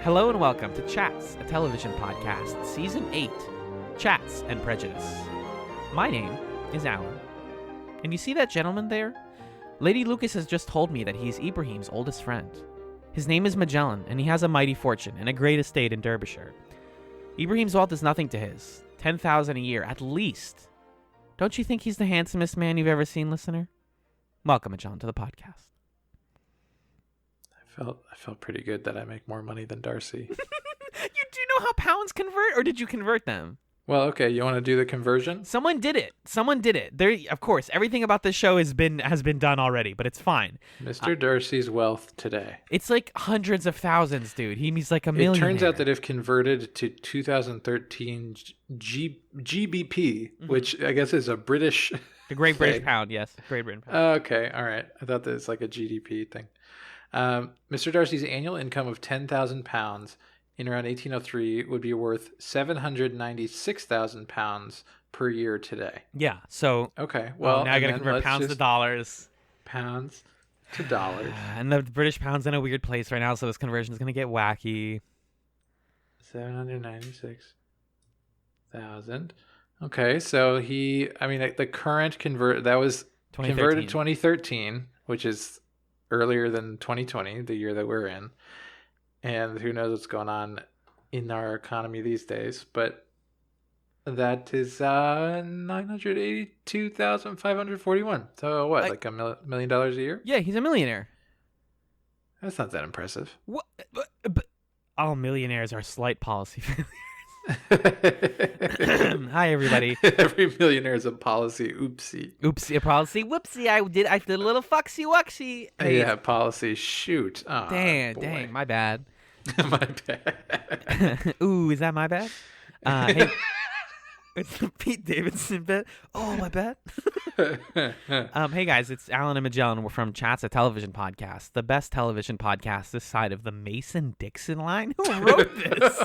Hello and welcome to Chatz, a television podcast, Season 8, Chatz and Prejudice. My name is Alan. And you see that gentleman there? Lady Lucas has just told me that he's Ibrahim's oldest friend. His name is Magellan, and he has a mighty fortune and a great estate in Derbyshire. Ibrahim's wealth is nothing to his. 10,000 a year, at least. Don't you think he's the handsomest man you've ever seen, listener? Welcome, Magellan, to the podcast. I felt pretty good that I make more money than Darcy. You do know how pounds convert, or did you convert them? Well, okay, you want to do the conversion? Someone did it. There, of course, everything about this show has been done already, but it's fine. Mr. Darcy's wealth today. It's like hundreds of thousands, dude. He's like a millionaire. It turns out that if converted to 2013 GBP, which I guess is a British... The Great British Pound, yes. Great Britain Pound. Okay, all right. I thought that was like a GDP thing. Mr. Darcy's annual income of £10,000 in around 1803 would be worth £796,000 per year today. Yeah, so... Okay, well... now I gotta convert pounds to dollars. Pounds to dollars. And the British pound's in a weird place right now, so this conversion is gonna get wacky. 796,000. Okay, so the current that was converted 2013, which is earlier than 2020, the year that we're in. And who knows what's going on in our economy these days, but that is $982,541. So what, like $1 million a year? Yeah, he's a millionaire. That's not that impressive. What? But all millionaires are slight policy failures. Hi, everybody. Every millionaire is a policy oopsie. Oopsie, a policy whoopsie. I did a little foxy wuxy. Hey, yeah, policy shoot. Oh, dang, my bad. My bad. Ooh, is that my bad? Hey, it's the Pete Davidson bit. Oh, my bad. Hey guys, it's Alan and Magellan. We're from Chatz, a television podcast, the best television podcast this side of the Mason-Dixon line. Who wrote this?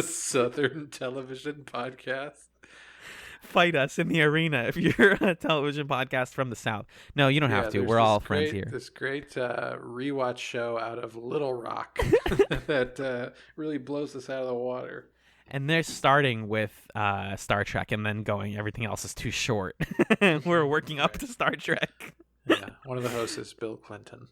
Southern television podcast. Fight us in the arena if you're a television podcast from the South. No, you don't have to. We're all friends here. This great rewatch show out of Little Rock that really blows us out of the water. And they're starting with Star Trek and then going, everything else is too short. We're working up to Star Trek. Yeah, one of the hosts is Bill Clinton.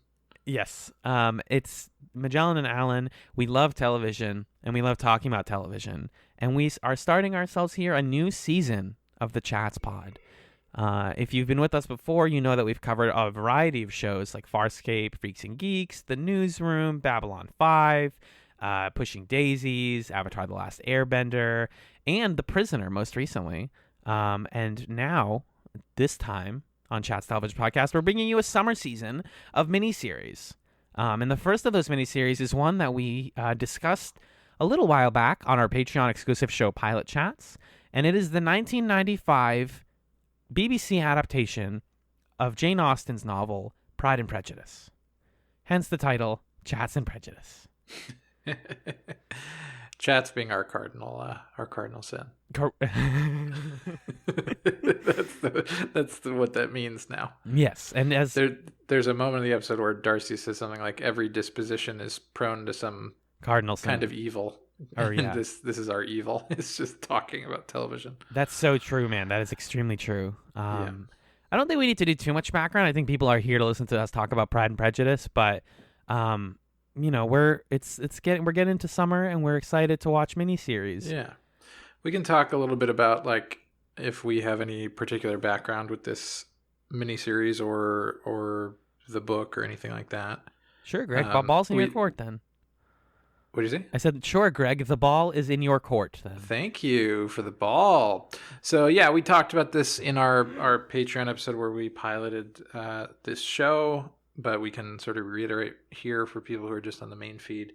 Yes. It's Magellan and Alan. We love television, and we love talking about television. And we are starting ourselves here a new season of the Chatz Pod. If you've been with us before, you know that we've covered a variety of shows like Farscape, Freaks and Geeks, The Newsroom, Babylon 5, Pushing Daisies, Avatar The Last Airbender, and The Prisoner most recently. And now, this time on Chatz Television Podcast, we're bringing you a summer season of miniseries. And the first of those miniseries is one that we discussed a little while back on our Patreon exclusive show Pilot Chats, and it is the 1995 BBC adaptation of Jane Austen's novel Pride and Prejudice. Hence the title, Chatz and Prejudice. Chatz being our cardinal sin. That's what that means now. Yes, and as there's a moment in the episode where Darcy says something like, "Every disposition is prone to some cardinal sin. Kind of evil." Or yeah, this is our evil. It's just talking about television. That's so true, man. That is extremely true. Yeah. I don't think we need to do too much background. I think people are here to listen to us talk about Pride and Prejudice, but we're getting into summer and we're excited to watch miniseries. Yeah. We can talk a little bit about like if we have any particular background with this miniseries or the book or anything like that. Sure, Greg. Ball's in your court then. What did you say? I said, sure, Greg. The ball is in your court then. Thank you for the ball. So yeah, we talked about this in our Patreon episode where we piloted this show, but we can sort of reiterate here for people who are just on the main feed.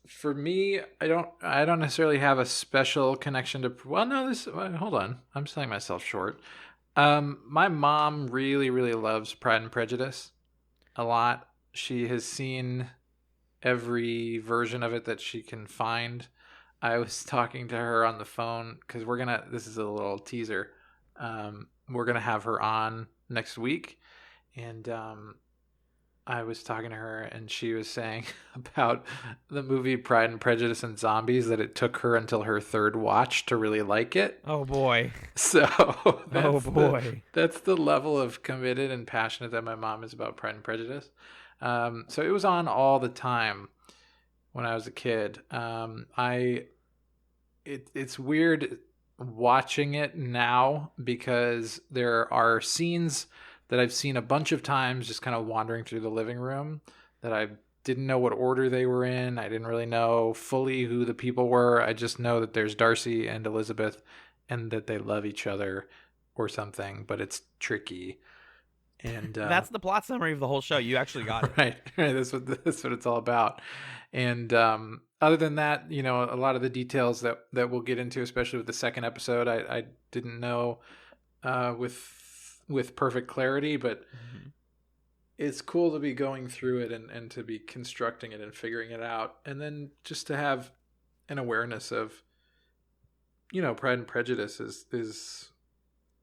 For me, I don't necessarily have a special connection to. Well, no, hold on, I'm selling myself short. My mom really, really loves Pride and Prejudice a lot. She has seen every version of it that she can find. I was talking to her on the phone because this is a little teaser. We're gonna have her on next week, and I was talking to her and she was saying about the movie Pride and Prejudice and Zombies that it took her until her third watch to really like it. Oh boy. So Oh boy. that's the level of committed and passionate that my mom is about Pride and Prejudice. So it was on all the time when I was a kid. It's weird watching it now because there are scenes that I've seen a bunch of times just kind of wandering through the living room that I didn't know what order they were in. I didn't really know fully who the people were. I just know that there's Darcy and Elizabeth and that they love each other or something, but it's tricky. And That's the plot summary of the whole show. You actually got it. right. That's what it's all about. And other than that, you know, a lot of the details that we'll get into, especially with the second episode, I didn't know with perfect clarity, but it's cool to be going through it and to be constructing it and figuring it out, and then just to have an awareness of, you know, Pride and Prejudice is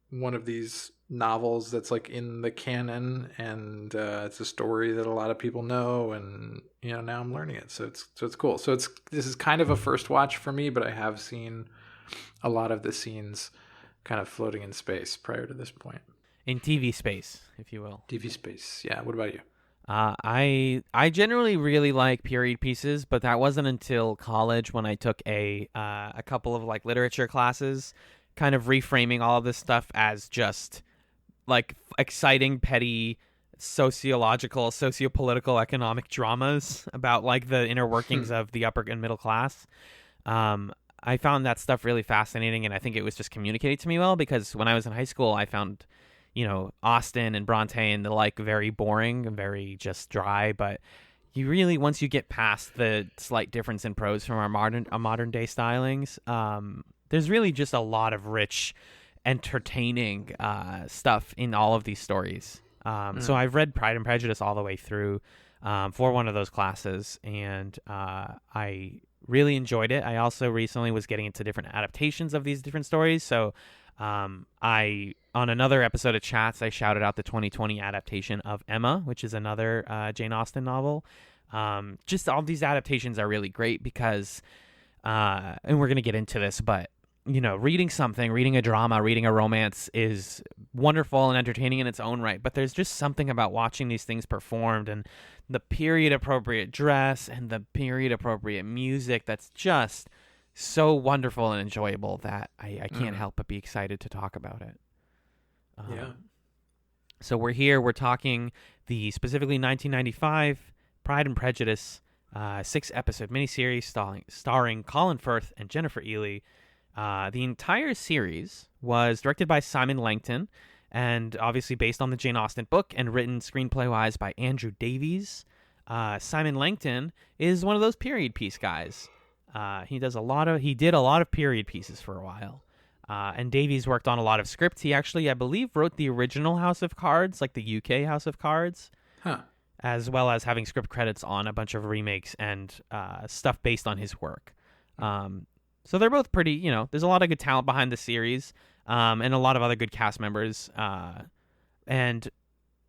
one of these novels that's like in the canon, and it's a story that a lot of people know, and you know, now I'm learning it, so it's cool. So this is kind of a first watch for me, but I have seen a lot of the scenes kind of floating in space prior to this point. In TV space, if you will. TV space, yeah. What about you? I generally really like period pieces, but that wasn't until college when I took a couple of like literature classes, kind of reframing all of this stuff as just like exciting, petty, sociological, sociopolitical, economic dramas about like the inner workings of the upper and middle class. I found that stuff really fascinating, and I think it was just communicated to me well, because when I was in high school, I found, you know, Austen and Bronte and the like very boring and very just dry. But you really, once you get past the slight difference in prose from our modern day stylings, there's really just a lot of rich, entertaining stuff in all of these stories. So I've read Pride and Prejudice all the way through for one of those classes, and I really enjoyed it. I also recently was getting into different adaptations of these different stories. So on another episode of Chatz, I shouted out the 2020 adaptation of Emma, which is another Jane Austen novel. Just all these adaptations are really great because, and we're going to get into this, but you know, reading a drama, reading a romance is wonderful and entertaining in its own right. But there's just something about watching these things performed and the period appropriate dress and the period appropriate music that's just so wonderful and enjoyable that I can't help but be excited to talk about it. Yeah. So we're talking the specifically 1995 Pride and Prejudice 6-episode miniseries starring Colin Firth and Jennifer Ely. The entire series was directed by Simon Langton and obviously based on the Jane Austen book and written screenplay-wise by Andrew Davies. Simon Langton is one of those period piece guys. He did a lot of period pieces for a while. And Davies worked on a lot of scripts. He actually, I believe, wrote the original House of Cards, like the UK House of Cards, as well as having script credits on a bunch of remakes and stuff based on his work. So they're both pretty, you know, there's a lot of good talent behind the series, and a lot of other good cast members. And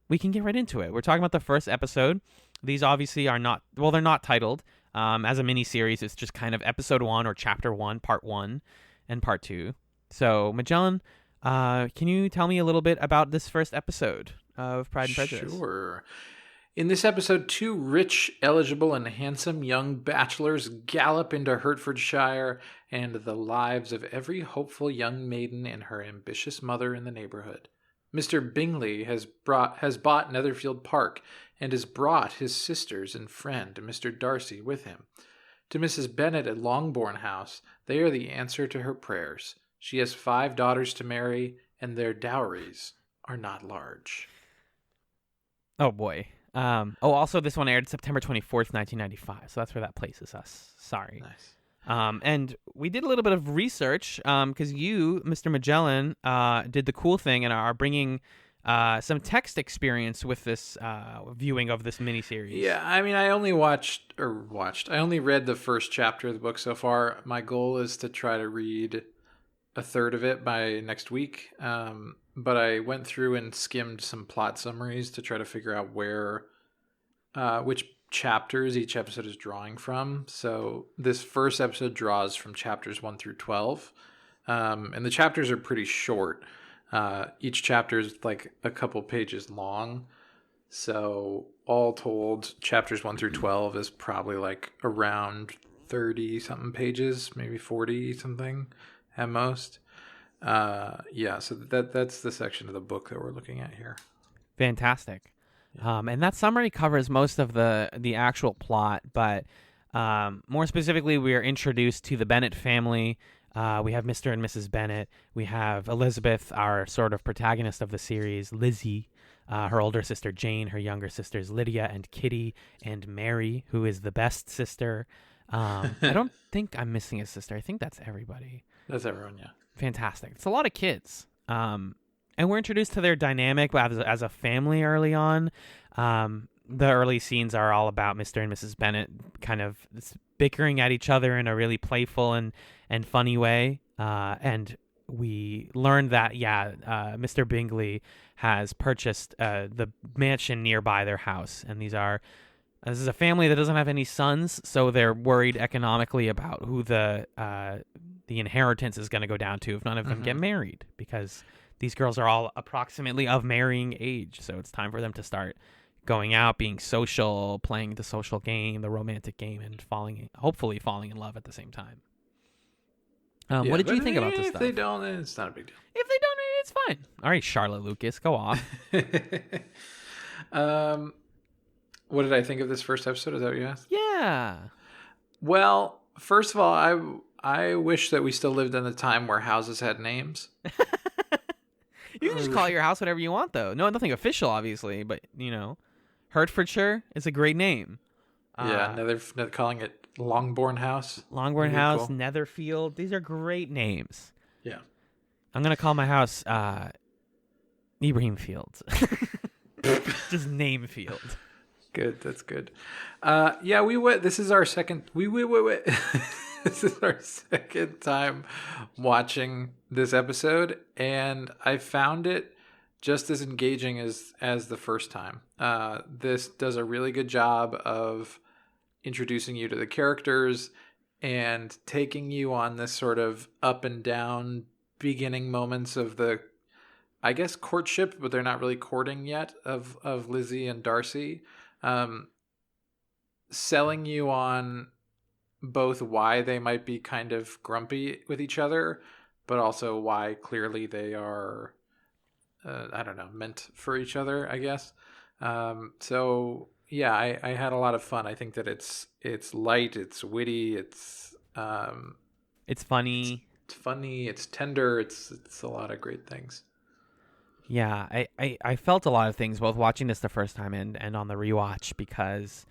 we can get right into it. We're talking about the first episode. These obviously are not, well, they're not titled. As a mini-series, it's just kind of episode 1 or chapter 1, part 1 and part 2. So, Magellan, can you tell me a little bit about this first episode of Pride and Prejudice? Sure. In this episode, 2 rich, eligible, and handsome young bachelors gallop into Hertfordshire and the lives of every hopeful young maiden and her ambitious mother in the neighborhood. Mr. Bingley has bought Netherfield Park and has brought his sisters and friend, Mr. Darcy, with him. To Mrs. Bennet at Longbourn House, they are the answer to her prayers. She has 5 daughters to marry, and their dowries are not large. Oh, boy. Also, this one aired September 24th, 1995, so that's where that places us. Sorry. Nice. And we did a little bit of research because you, Mr. Magellan, did the cool thing and are bringing some text experience with this viewing of this miniseries. Yeah, I mean, I only I only read the first chapter of the book so far. My goal is to try to read a third of it by next week. But I went through and skimmed some plot summaries to try to figure out where which chapters each episode is drawing from. So this first episode draws from chapters 1 through 12. And the chapters are pretty short. Each chapter is like a couple pages long. So all told, chapters 1 through 12 is probably like around 30 something pages, maybe 40 something at most. So that's the section of the book that we're looking at here. Fantastic. And that summary covers most of the actual plot, but more specifically, we are introduced to the Bennett family. We have Mr. and Mrs. Bennett. We have Elizabeth, our sort of protagonist of the series, Lizzie, her older sister Jane, her younger sisters Lydia and Kitty, and Mary, who is the best sister. I don't think I'm missing a sister. I think that's everybody. That's everyone, yeah. Fantastic. It's a lot of kids. And we're introduced to their dynamic as a family early on. The early scenes are all about Mr. and Mrs. Bennett kind of bickering at each other in a really playful and funny way. And we learned that, Mr. Bingley has purchased the mansion nearby their house. And this is a family that doesn't have any sons, so they're worried economically about who the inheritance is going to go down to if none of them get married, because these girls are all approximately of marrying age. So it's time for them to start going out, being social, playing the social game, the romantic game, and hopefully falling in love at the same time. What did you think about this stuff? If they don't, then it's not a big deal. If they don't, it's fine. All right, Charlotte Lucas, go off. What did I think of this first episode? Is that what you asked? Yeah. Well, first of all, I wish that we still lived in the time where houses had names. You can just call your house whatever you want, though. No, nothing official, obviously, but, Hertfordshire is a great name. They're calling it Longbourn House. Longbourn House, cool. Netherfield. These are great names. Yeah. I'm going to call my house Ibrahim Fields. Just name field. Good. That's good. We went. This is our second. This is our second time watching this episode, and I found it just as engaging as the first time. This does a really good job of introducing you to the characters and taking you on this sort of up and down beginning moments of the, I guess, courtship, but they're not really courting yet, of Lizzie and Darcy. Selling you on both why they might be kind of grumpy with each other, but also why clearly they are, meant for each other, I guess. I had a lot of fun. I think that it's light, it's witty, it's funny. It's funny, it's tender, it's a lot of great things. Yeah, I felt a lot of things both watching this the first time and on the rewatch, because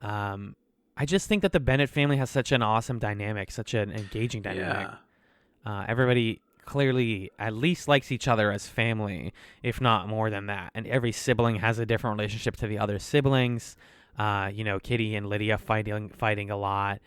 I just think that the Bennett family has such an awesome dynamic, such an engaging dynamic. Yeah. Everybody clearly at least likes each other as family, if not more than that. And every sibling has a different relationship to the other siblings. Kitty and Lydia fighting a lot.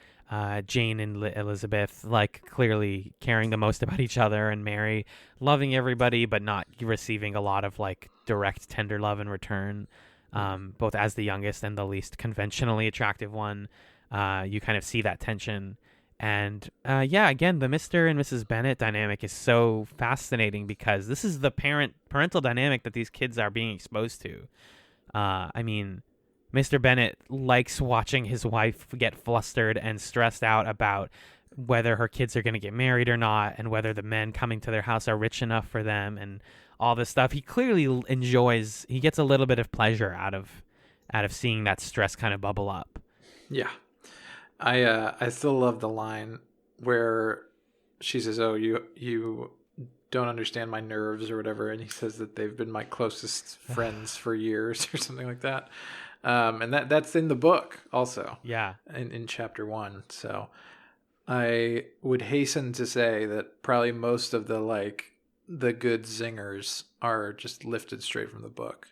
Jane and Elizabeth, clearly caring the most about each other, and Mary loving everybody but not receiving a lot of direct tender love in return. Both as the youngest and the least conventionally attractive one, you kind of see that tension. And again, the Mr. and Mrs. Bennett dynamic is so fascinating, because this is the parental dynamic that these kids are being exposed to. Mr. Bennett likes watching his wife get flustered and stressed out about whether her kids are going to get married or not, and whether the men coming to their house are rich enough for them, and all this stuff. He clearly he gets a little bit of pleasure out of seeing that stress kind of bubble up. Yeah. I still love the line where she says, "Oh, you don't understand my nerves," or whatever, and he says that they've been my closest friends for years, or something like that. And that's in the book also. Yeah. In chapter 1. So I would hasten to say that probably most of the good zingers are just lifted straight from the book.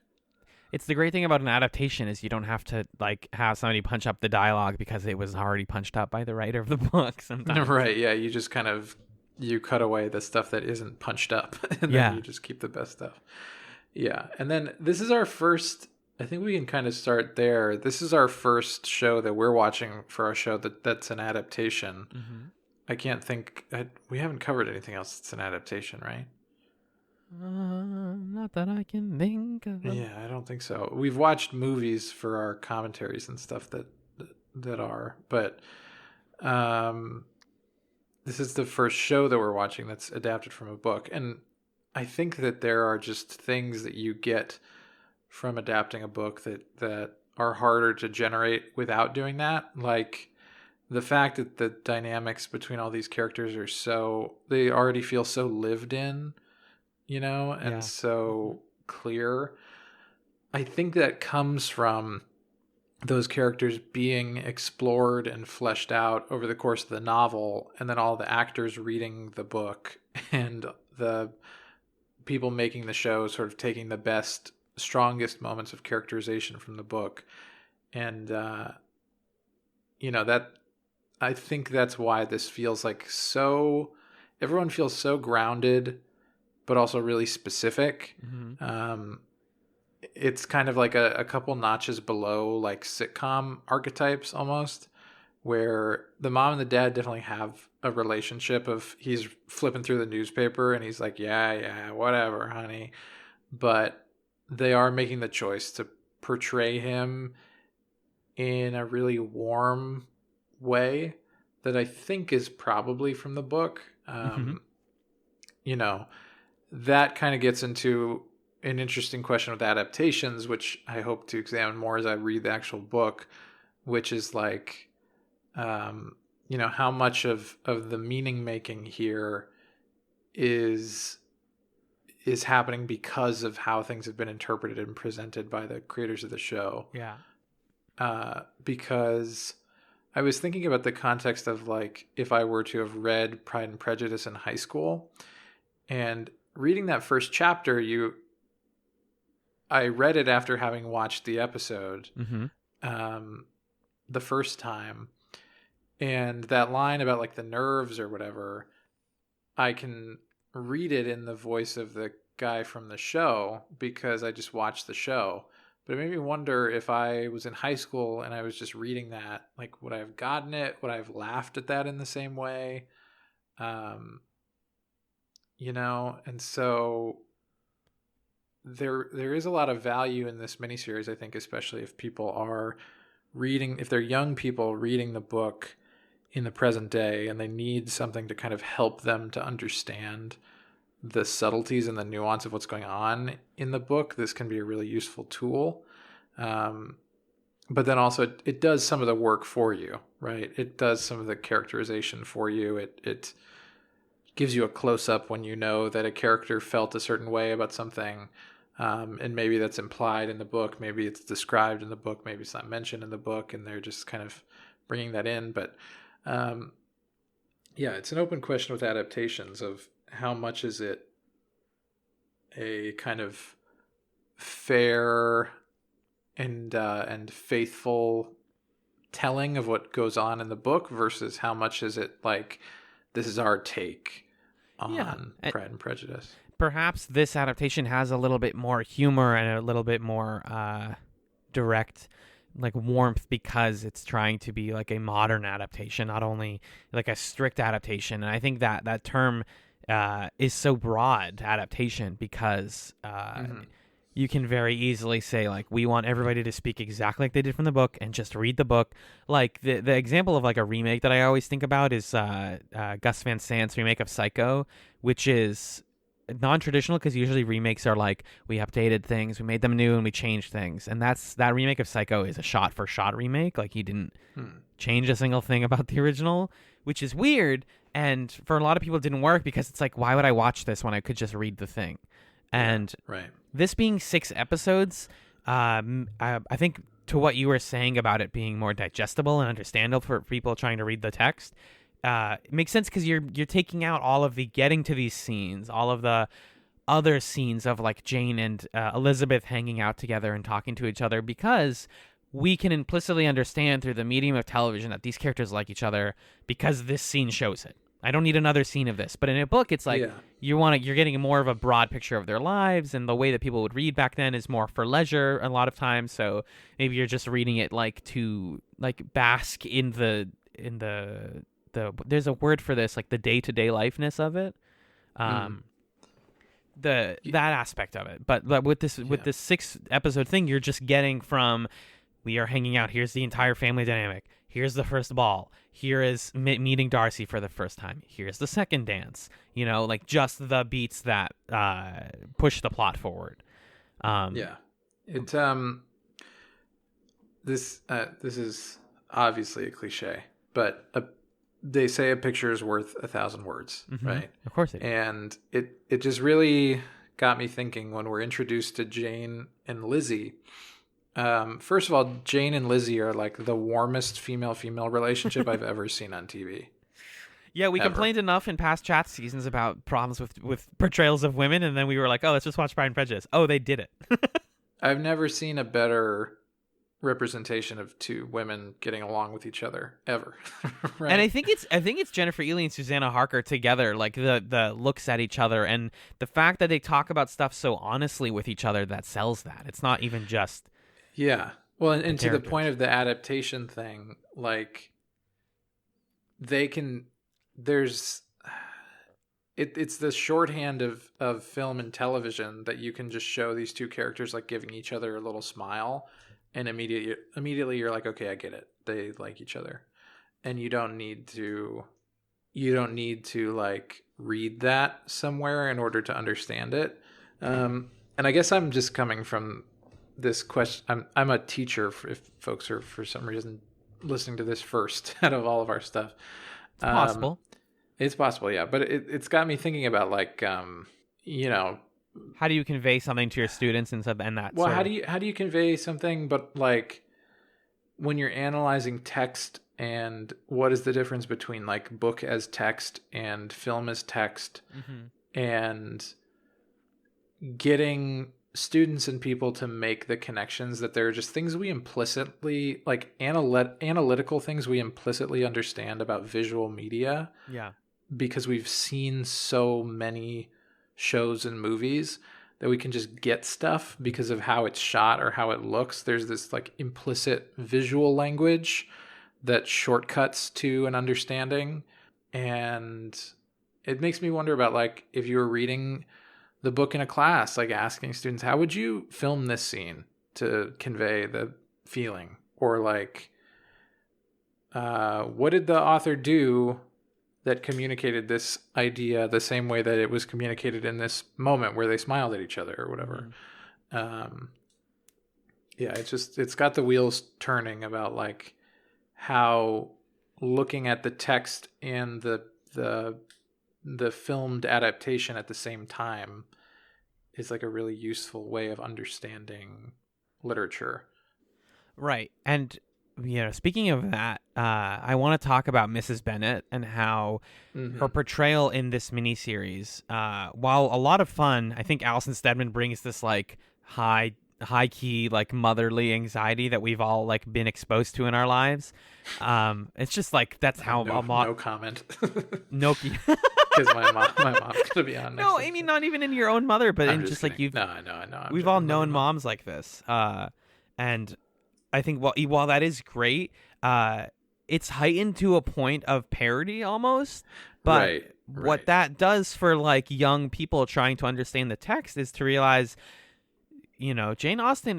It's the great thing about an adaptation is you don't have to have somebody punch up the dialogue, because it was already punched up by the writer of the book sometimes. Right, yeah, you just kind of cut away the stuff that isn't punched up, and then you just keep the best stuff. Yeah, and then this is our first I think we can kind of start there. This is our first show that we're watching for our show that's an adaptation. Mm-hmm. I can't think. We haven't covered anything else that's an adaptation, right? Not that I can think of. Yeah, I don't think so. We've watched movies for our commentaries and stuff that are, but um, this is the first show that we're watching that's adapted from a book, and I think that there are just things that you get from adapting a book that are harder to generate without doing that, like the fact that the dynamics between all these characters are they already feel so lived in, and Yeah. so clear. I think that comes from those characters being explored and fleshed out over the course of the novel, and then all the actors reading the book and the people making the show sort of taking the best, strongest moments of characterization from the book. And, that I think that's why this feels like everyone feels so grounded, but also really specific. Mm-hmm. It's kind of like a couple notches below like sitcom archetypes almost, where the mom and the dad definitely have a relationship of he's flipping through the newspaper and he's like, yeah, whatever, honey. But they are making the choice to portray him in a really warm way that I think is probably from the book. Mm-hmm. That kind of gets into an interesting question with adaptations, which I hope to examine more as I read the actual book, which is like, how much of the meaning making here is happening because of how things have been interpreted and presented by the creators of the show. Yeah. Because I was thinking about the context of like if I were to have read Pride and Prejudice in high school, and reading that first chapter, I read it after having watched the episode Mm-hmm. the first time, and that line about like the nerves or whatever, I can read it in the voice of the guy from the show because I just watched the show. But it made me wonder if I was in high school and I was just reading that, like, would I have gotten it? Would I have laughed at that in the same way? And so there is a lot of value in this miniseries, I think, especially if people are if they're young people reading the book in the present day and they need something to kind of help them to understand the subtleties and the nuance of what's going on in the book, this can be a really useful tool. But then also it does some of the work for you, right? It does some of the characterization for you. It gives you a close-up when you know that a character felt a certain way about something, and maybe that's implied in the book, maybe it's described in the book, maybe it's not mentioned in the book, and they're just kind of bringing that in. But it's an open question with adaptations of how much is it a kind of fair and faithful telling of what goes on in the book versus how much is it like this is our take on Pride and Prejudice. Perhaps this adaptation has a little bit more humor and a little bit more direct, like warmth, because it's trying to be like a modern adaptation, not only like a strict adaptation. And I think that term is so broad, adaptation, because you can very easily say, like, we want everybody to speak exactly like they did from the book and just read the book. Like, the example of, like, a remake that I always think about is Gus Van Sant's remake of Psycho, which is non-traditional because usually remakes are like, we updated things, we made them new, and we changed things. And that remake of Psycho is a shot-for-shot remake. Like, he didn't change a single thing about the original, which is weird. And for a lot of people, it didn't work because it's like, why would I watch this when I could just read the thing? And right. This being 6 episodes, I think to what you were saying about it being more digestible and understandable for people trying to read the text, it makes sense because you're taking out all of the getting to these scenes, all of the other scenes of like Jane and Elizabeth hanging out together and talking to each other, because we can implicitly understand through the medium of television that these characters like each other because this scene shows it. I don't need another scene of this. But in a book, it's like Yeah. you're getting more of a broad picture of their lives, and the way that people would read back then is more for leisure a lot of times. So maybe you're just reading it like to like bask in the there's a word for this, like the day-to-day lifeness of it. That aspect of it. But with this 6-episode thing, you're just getting from, we are hanging out, here's the entire family dynamic, here's the first ball, here is meeting Darcy for the first time, here's the second dance, like just the beats that push the plot forward. It this is obviously a cliche, but they say a picture is worth 1,000 words, right? Of course it is. And it just really got me thinking when we're introduced to Jane and Lizzie. First of all, Jane and Lizzie are like the warmest female-female relationship I've ever seen on TV. Yeah, we complained enough in past Chatz seasons about problems with portrayals of women, and then we were like, oh, let's just watch Pride and Prejudice. Oh, they did it. I've never seen a better representation of two women getting along with each other ever. Right? And I think it's Jennifer Ely and Susanna Harker together, like the looks at each other and the fact that they talk about stuff so honestly with each other that sells that. It's not even just well, and to the point of the adaptation thing, like it's the shorthand of film and television that you can just show these two characters like giving each other a little smile, and immediately you're like, okay, I get it. They like each other. And you don't need to like read that somewhere in order to understand it. And I guess I'm just coming from this question. I'm a teacher, if folks are for some reason listening to this first out of all of our stuff. It's possible. It's possible, yeah. But it's got me thinking about like, how do you convey something to your students and that? Well, how do you convey something? But like when you're analyzing text, and what is the difference between like book as text and film as text, and getting students and people to make the connections that there are just things we implicitly like analytical things we implicitly understand about visual media. Yeah. Because we've seen so many shows and movies that we can just get stuff because of how it's shot or how it looks. There's this like implicit visual language that shortcuts to an understanding. And it makes me wonder about like if you were reading the book in a class, like asking students, how would you film this scene to convey the feeling? Or like, what did the author do that communicated this idea the same way that it was communicated in this moment where they smiled at each other or whatever. It's got the wheels turning about like how looking at the text and the filmed adaptation at the same time is like a really useful way of understanding literature. Right. And speaking of that, I want to talk about Mrs. Bennet and how her portrayal in this miniseries, while a lot of fun, I think Alison Steadman brings this like high key like motherly anxiety that we've all like been exposed to in our lives. It's just like that's how no comment. No, because my mom's gonna be on. No, I mean not even in your own mother, but in just like you've. No, I know. We've all known moms like this, and I think while that is great, it's heightened to a point of parody almost. But right. What that does for like young people trying to understand the text is to realize, Jane Austen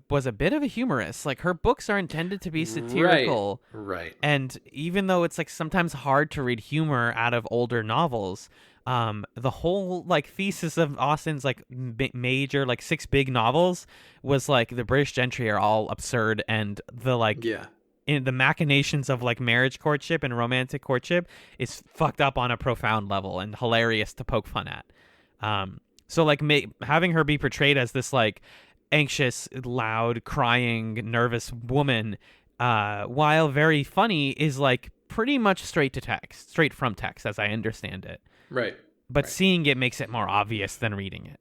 was a bit of a humorist. Like her books are intended to be satirical. Right. And even though it's like sometimes hard to read humor out of older novels, the whole like thesis of Austen's like major like 6 big novels was like the British gentry are all absurd, and the like in the machinations of like marriage courtship and romantic courtship is fucked up on a profound level and hilarious to poke fun at. So like having her be portrayed as this like anxious, loud, crying, nervous woman, while very funny, is like pretty much straight from text as I understand it. Right. But seeing it makes it more obvious than reading it.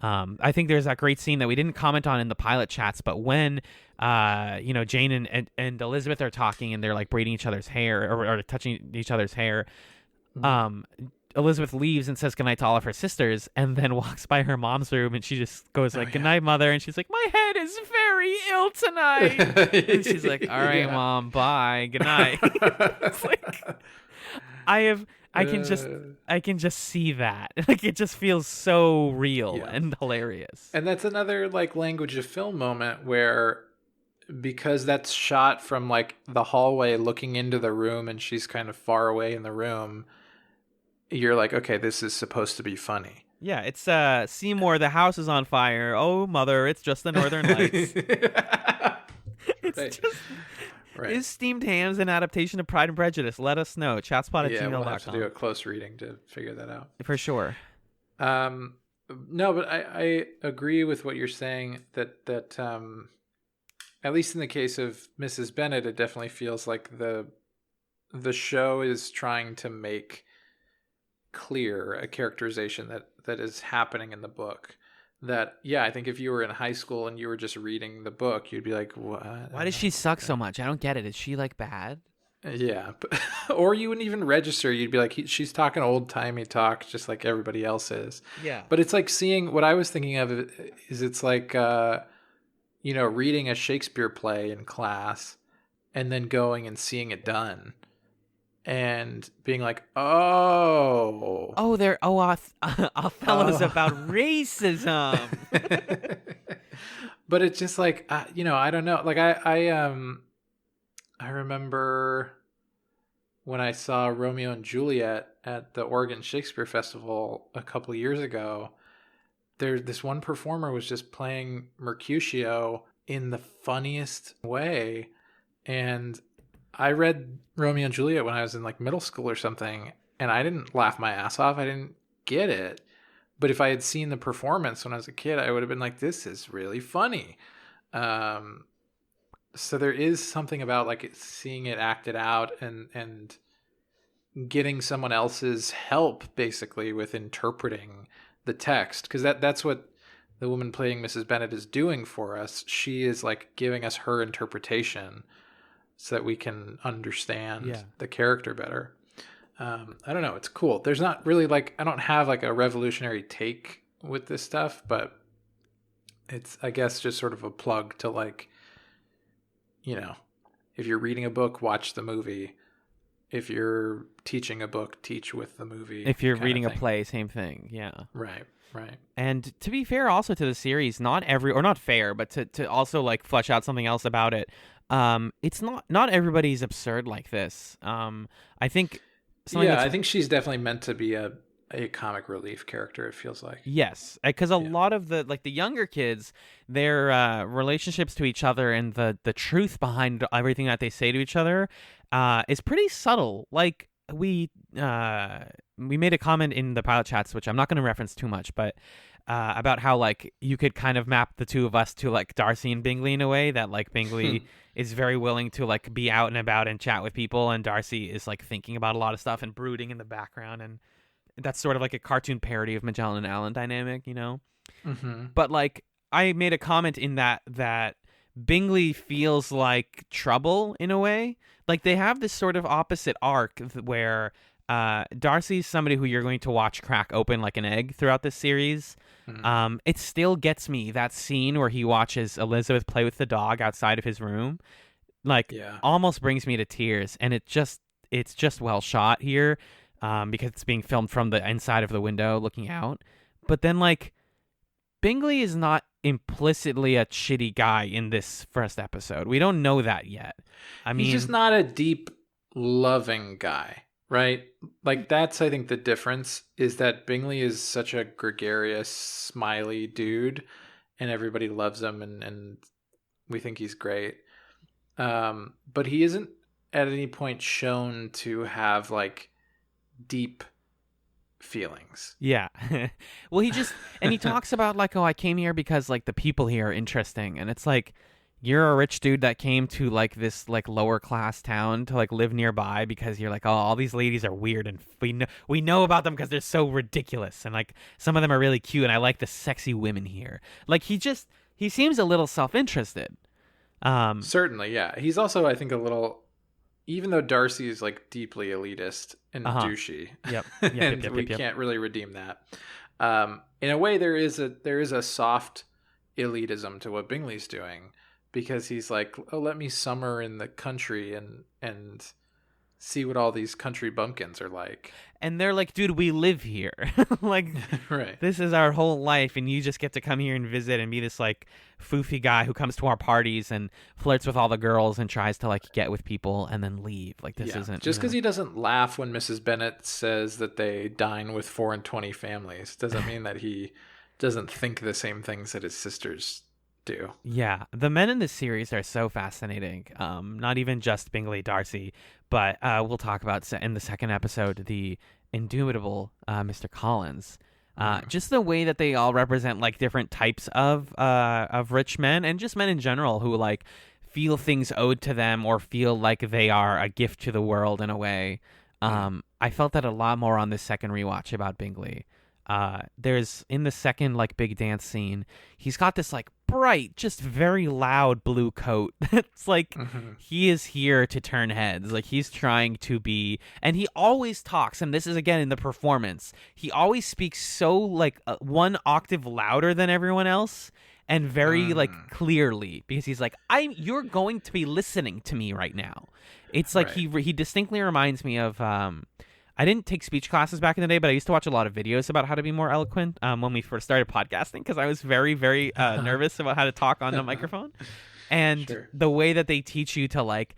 I think there's that great scene that we didn't comment on in the pilot chats, but when Jane and Elizabeth are talking and they're like braiding each other's hair or touching each other's hair, um, Elizabeth leaves and says goodnight to all of her sisters, and then walks by her mom's room, and she just goes like, "Goodnight, mother," and she's like, "My head is very ill tonight," and she's like, "All right, mom, bye, good night." It's like I can just see that. Like it just feels so real and hilarious. And that's another like language of film moment where, because that's shot from like the hallway looking into the room and she's kind of far away in the room, you're like, okay, this is supposed to be funny. Yeah, it's Seymour, the house is on fire. Oh, mother, it's just the Northern Lights. It's Right. just Right. Is steamed hams an adaptation of Pride and Prejudice? Let us know. Chatspot@gmail.com. We'll have to do a close reading to figure that out. For sure. No, but I agree with what you're saying that at least in the case of Mrs. Bennet, it definitely feels like the show is trying to make clear a characterization that is happening in the book. That, yeah, I think if you were in high school and you were just reading the book, you'd be like, what? Why does she suck so much? I don't get it. Is she like bad? Yeah. Or you wouldn't even register. You'd be like, she's talking old-timey talk just like everybody else is. Yeah. But it's like seeing, what I was thinking of is it's like, reading a Shakespeare play in class and then going and seeing it done. And being like, Othello's about racism. But it's just like, I don't know. Like I remember when I saw Romeo and Juliet at the Oregon Shakespeare Festival a couple of years ago. This one performer was just playing Mercutio in the funniest way, and I read Romeo and Juliet when I was in like middle school or something, and I didn't laugh my ass off. I didn't get it. But if I had seen the performance when I was a kid, I would have been like, this is really funny. So there is something about like seeing it acted out and getting someone else's help basically with interpreting the text. Because that's what the woman playing Mrs. Bennet is doing for us. She is like giving us her interpretation so that we can understand the character better. I don't know. It's cool. There's not really like, I don't have like a revolutionary take with this stuff, but it's, I guess, just sort of a plug to like, if you're reading a book, watch the movie. If you're teaching a book, teach with the movie. If you're reading a play, same thing. Yeah. Right. And to be fair also to the series, not fair, but to also like flesh out something else about it. It's not everybody's absurd like this. I think I think she's definitely meant to be a comic relief character, it feels like. Yes, because a lot of the younger kids, their relationships to each other and the truth behind everything that they say to each other is pretty subtle. Like we made a comment in the pilot chats, which I'm not going to reference too much, but about how like you could kind of map the two of us to like Darcy and Bingley in a way, that like Bingley is very willing to like be out and about and chat with people, and Darcy is like thinking about a lot of stuff and brooding in the background, and that's sort of like a cartoon parody of Magellan and Allen dynamic, Mm-hmm. But like I made a comment in that Bingley feels like trouble in a way. Like they have this sort of opposite arc where Darcy's somebody who you're going to watch crack open like an egg throughout this series. Mm-hmm. It still gets me, that scene where he watches Elizabeth play with the dog outside of his room, like almost brings me to tears. And it's just well shot here because it's being filmed from the inside of the window looking out. But then like Bingley is not implicitly a shitty guy in this first episode. We don't know that yet. I mean, he's just not a deep, loving guy, right? Like that's, I think, the difference is that Bingley is such a gregarious, smiley dude, and everybody loves him, and we think he's great. But he isn't at any point shown to have like deep feelings. Yeah. Well, he talks about like, oh, I came here because like the people here are interesting, and it's like, you're a rich dude that came to like this like lower class town to like live nearby because you're like, oh, all these ladies are weird, and we know about them because they're so ridiculous, and like some of them are really cute, and I like the sexy women here. Like he seems a little self-interested. Certainly, yeah. He's also, I think, a little even though Darcy is like deeply elitist and Uh-huh. douchey, Yep. Yep. Yep. and Yep. we Yep. Yep. can't really redeem that. In a way, there is a soft elitism to what Bingley's doing, because he's like, oh, let me summer in the country and see what all these country bumpkins are like. And they're like, dude, we live here. Like, Right. this is our whole life, and you just get to come here and visit and be this like foofy guy who comes to our parties and flirts with all the girls and tries to like get with people and then leave. Like, this Yeah. isn't Just because he doesn't laugh when Mrs. Bennet says that they dine with 4 and 20 families doesn't mean that he doesn't think the same things that his sisters do. Yeah, the men in this series are so fascinating. Not even just Bingley Darcy, but we'll talk about in the second episode the indubitable Mr. Collins. Just the way that they all represent like different types of rich men and just men in general who like feel things owed to them or feel like they are a gift to the world in a way. I felt that a lot more on this second rewatch about Bingley. There's in the second like big dance scene, he's got this like bright, just very loud blue coat. It's like he is here to turn heads. Like he's trying to be, and he always talks. And this is again in the performance. He always speaks so like one octave louder than everyone else, and very like clearly, because he's like, you're going to be listening to me right now. It's like Right. he distinctly reminds me of I didn't take speech classes back in the day, but I used to watch a lot of videos about how to be more eloquent when we first started podcasting, because I was very, very nervous about how to talk on the microphone. And Sure. the way that they teach you to like,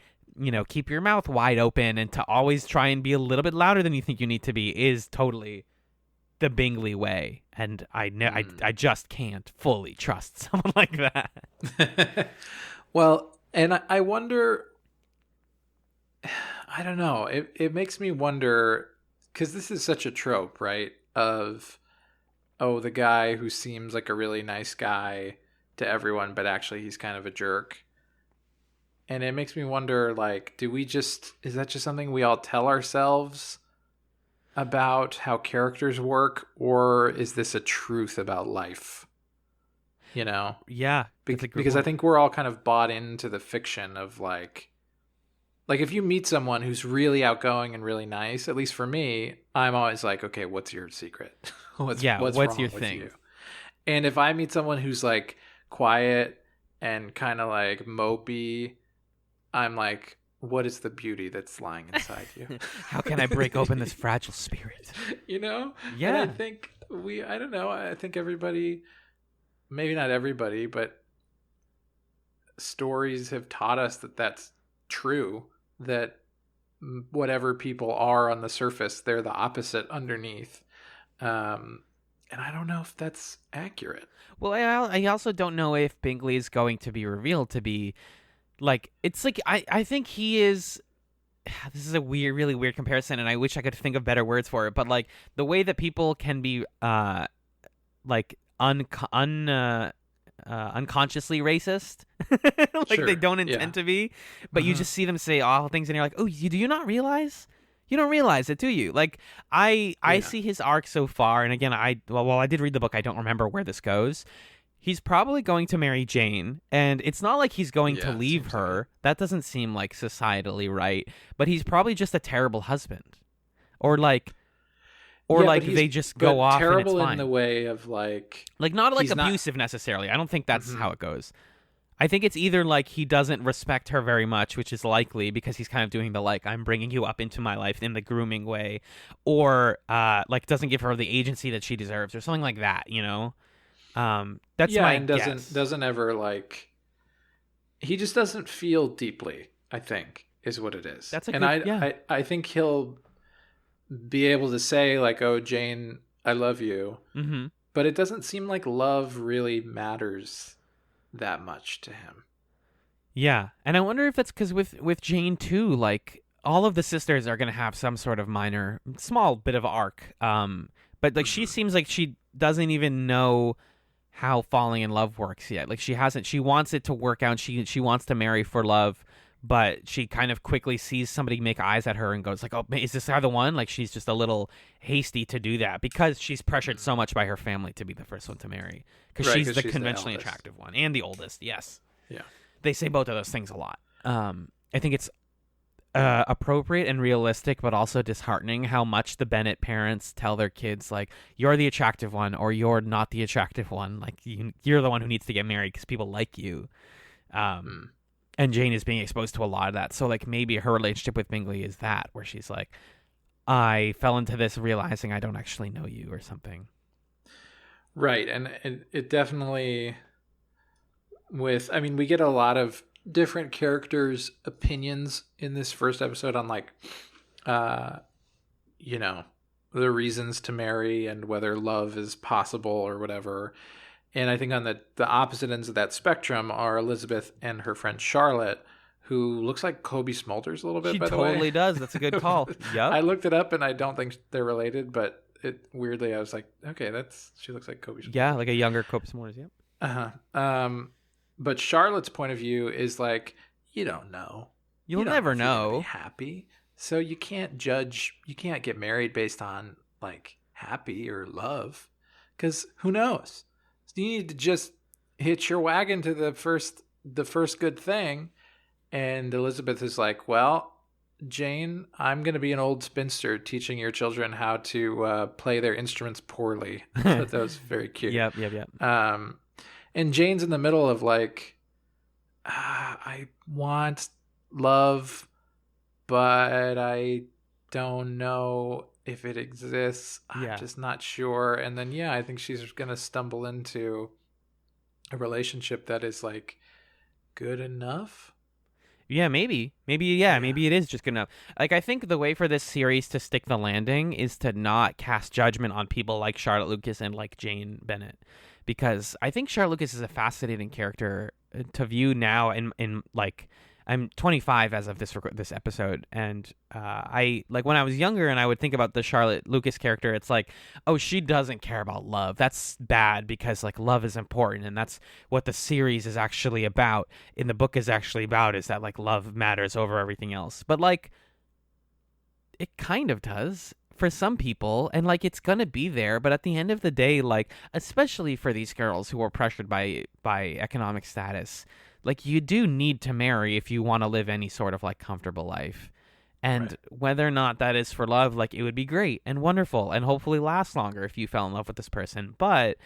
keep your mouth wide open and to always try and be a little bit louder than you think you need to be is totally the Bingley way. And I just can't fully trust someone like that. Well, and I wonder, I don't know. It makes me wonder, because this is such a trope, right? Of, oh, the guy who seems like a really nice guy to everyone, but actually he's kind of a jerk. And it makes me wonder, like, is that just something we all tell ourselves about how characters work, or is this a truth about life? You know? Yeah, that's a good Because I point. think we're all kind of bought into the fiction of like if you meet someone who's really outgoing and really nice, at least for me, I'm always like, okay, what's your secret? what's what's wrong your with thing? you? And if I meet someone who's like quiet and kind of like mopey, I'm like, what is the beauty that's lying inside you? How can I break open this fragile spirit? You know? Yeah. And I think I don't know, I think everybody, maybe not everybody, but stories have taught us that that's true, that whatever people are on the surface, they're the opposite underneath. And I don't know if that's accurate. Well, I also don't know if Bingley is going to be revealed to be like, it's like I think he is. This is a really weird comparison, and I wish I could think of better words for it. But like the way that people can be like unconsciously racist, like Sure, they don't yeah. intend to be, but you just see them say awful things, and you're like, oh, do you not realize? You don't realize it, do you? Like I Yeah. see his arc so far, and again, while I did read the book, I don't remember where this goes. He's probably going to marry Jane, and it's not like he's going to Yeah, it leave seems her. like it. That doesn't seem like societally right. But he's probably just a terrible husband, or like, Yeah, but they just go but off and it's terrible in fine. the way of like Like not like he's not- abusive necessarily. I don't think that's Mhm. how it goes. I think it's either like he doesn't respect her very much, which is likely because he's kind of doing the like I'm bringing you up into my life in the grooming way, or like doesn't give her the agency that she deserves or something like that. That's yeah, my and guess. doesn't ever like, he just doesn't feel deeply, I think, is what it is. That's a and good- yeah. I think he'll be able to say like, oh, Jane, I love you, Mm-hmm. but it doesn't seem like love really matters that much to him. Yeah, and I wonder if that's because with Jane too, like all of the sisters are gonna have some sort of minor, small bit of arc. But like she seems like she doesn't even know how falling in love works yet. Like she hasn't. She wants it to work out. She wants to marry for love, but she kind of quickly sees somebody make eyes at her and goes like, "Oh, is this the one?" Like she's just a little hasty to do that because she's pressured so much by her family to be the first one to marry because Right, she's 'cause the she's the conventionally eldest. attractive one and the oldest. Yes. Yeah. They say both of those things a lot. I think it's appropriate and realistic, but also disheartening how much the Bennett parents tell their kids, like, you're the attractive one or you're not the attractive one. Like, you're the one who needs to get married because people like you. Mm. And Jane is being exposed to a lot of that. So, like, maybe her relationship with Bingley is that, where she's like, I fell into this realizing I don't actually know you or something. Right. And it definitely we get a lot of different characters' opinions in this first episode on like, you know, the reasons to marry and whether love is possible or whatever. And I think on the opposite ends of that spectrum are Elizabeth and her friend Charlotte, who looks like Kobe Smulders a little bit, She by the way. totally does. That's a good call. Yep. I looked it up and I don't think they're related, but weirdly I was like, okay, she looks like Kobe Smulders. Yeah, like a younger Kobe Smulders, yep. Uh-huh. But Charlotte's point of view is like, you don't know. You'll You don't never if you're gonna know. be happy. So you can't judge, you can't get married based on like happy or love. Because who knows? So you need to just hitch your wagon to the first good thing. And Elizabeth is like, well, Jane, I'm going to be an old spinster teaching your children how to play their instruments poorly. I thought that was very cute. Yep. And Jane's in the middle of like, I want love, but I don't know if it exists. Yeah. I'm just not sure. And then, I think she's going to stumble into a relationship that is like good enough. Yeah, maybe it is just good enough. Like, I think the way for this series to stick the landing is to not cast judgment on people like Charlotte Lucas and like Jane Bennett, because I think Charlotte Lucas is a fascinating character to view now. In like, I'm 25 as of this episode, and I like when I was younger and I would think about the Charlotte Lucas character, it's like, oh, she doesn't care about love. That's bad because like love is important, and that's what the series is actually about. In the book is actually about is that like love matters over everything else. But like, it kind of does for some people, and like it's gonna be there. But at the end of the day, like especially for these girls who are pressured by economic status, like you do need to marry if you want to live any sort of like comfortable life. And Right. whether or not that is for love, like it would be great and wonderful and hopefully last longer if you fell in love with this person. But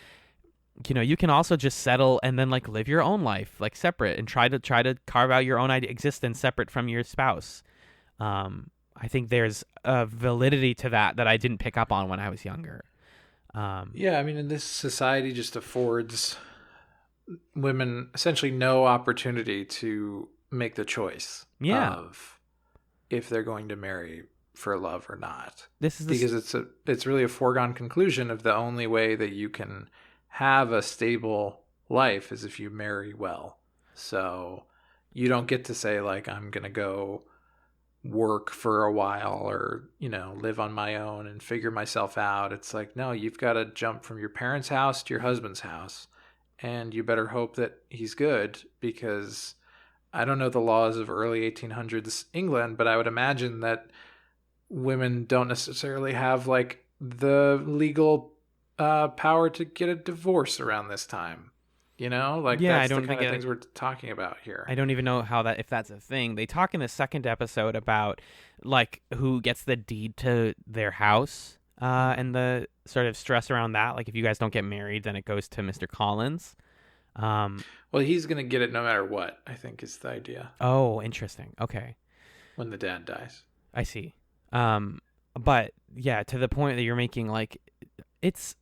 you can also just settle and then like live your own life like separate and try to carve out your own existence separate from your spouse. I think there's a validity to that I didn't pick up on when I was younger. And this society just affords women essentially no opportunity to make the choice of if they're going to marry for love or not. Because it's really a foregone conclusion of the only way that you can have a stable life is if you marry well. So you don't get to say like, I'm going to go work for a while or, live on my own and figure myself out. It's like, no, you've got to jump from your parents' house to your husband's house. And you better hope that he's good, because I don't know the laws of early 1800s England, but I would imagine that women don't necessarily have like the legal power to get a divorce around this time. That's the kind of things we're talking about here. I don't even know if that's a thing. They talk in the second episode about like who gets the deed to their house. And the sort of stress around that, like if you guys don't get married, then it goes to Mr. Collins. Well, he's going to get it no matter what, I think is the idea. Oh, interesting. Okay. When the dad dies. I see. But yeah, to the point that you're making, like it's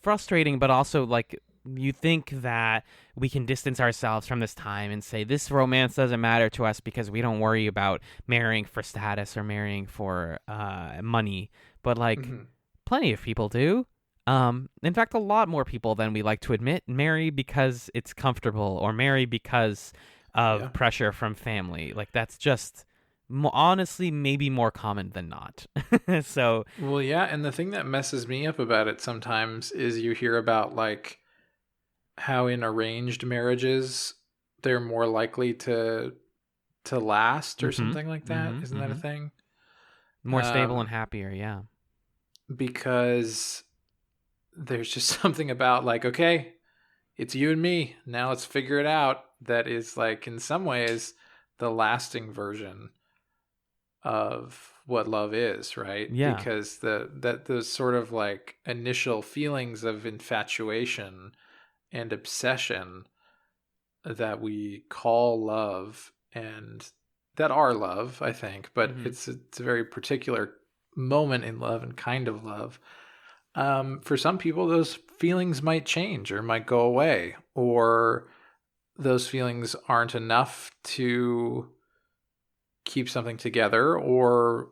frustrating, but also like you think that we can distance ourselves from this time and say this romance doesn't matter to us because we don't worry about marrying for status or marrying for money. But like plenty of people do. In fact, a lot more people than we like to admit marry because it's comfortable or marry because of pressure from family. Like that's just honestly maybe more common than not. So well, yeah, and the thing that messes me up about it sometimes is you hear about like how in arranged marriages they're more likely to last or something like that. Isn't that a thing? More stable and happier, yeah. Because there's just something about like, okay, it's you and me. Now let's figure it out. That is like in some ways the lasting version of what love is, right? Yeah. Because those sort of like initial feelings of infatuation and obsession that we call love and that are love, I think, but Hmm. it's a very particular moment in love and kind of love. For some people, those feelings might change or might go away, or those feelings aren't enough to keep something together. Or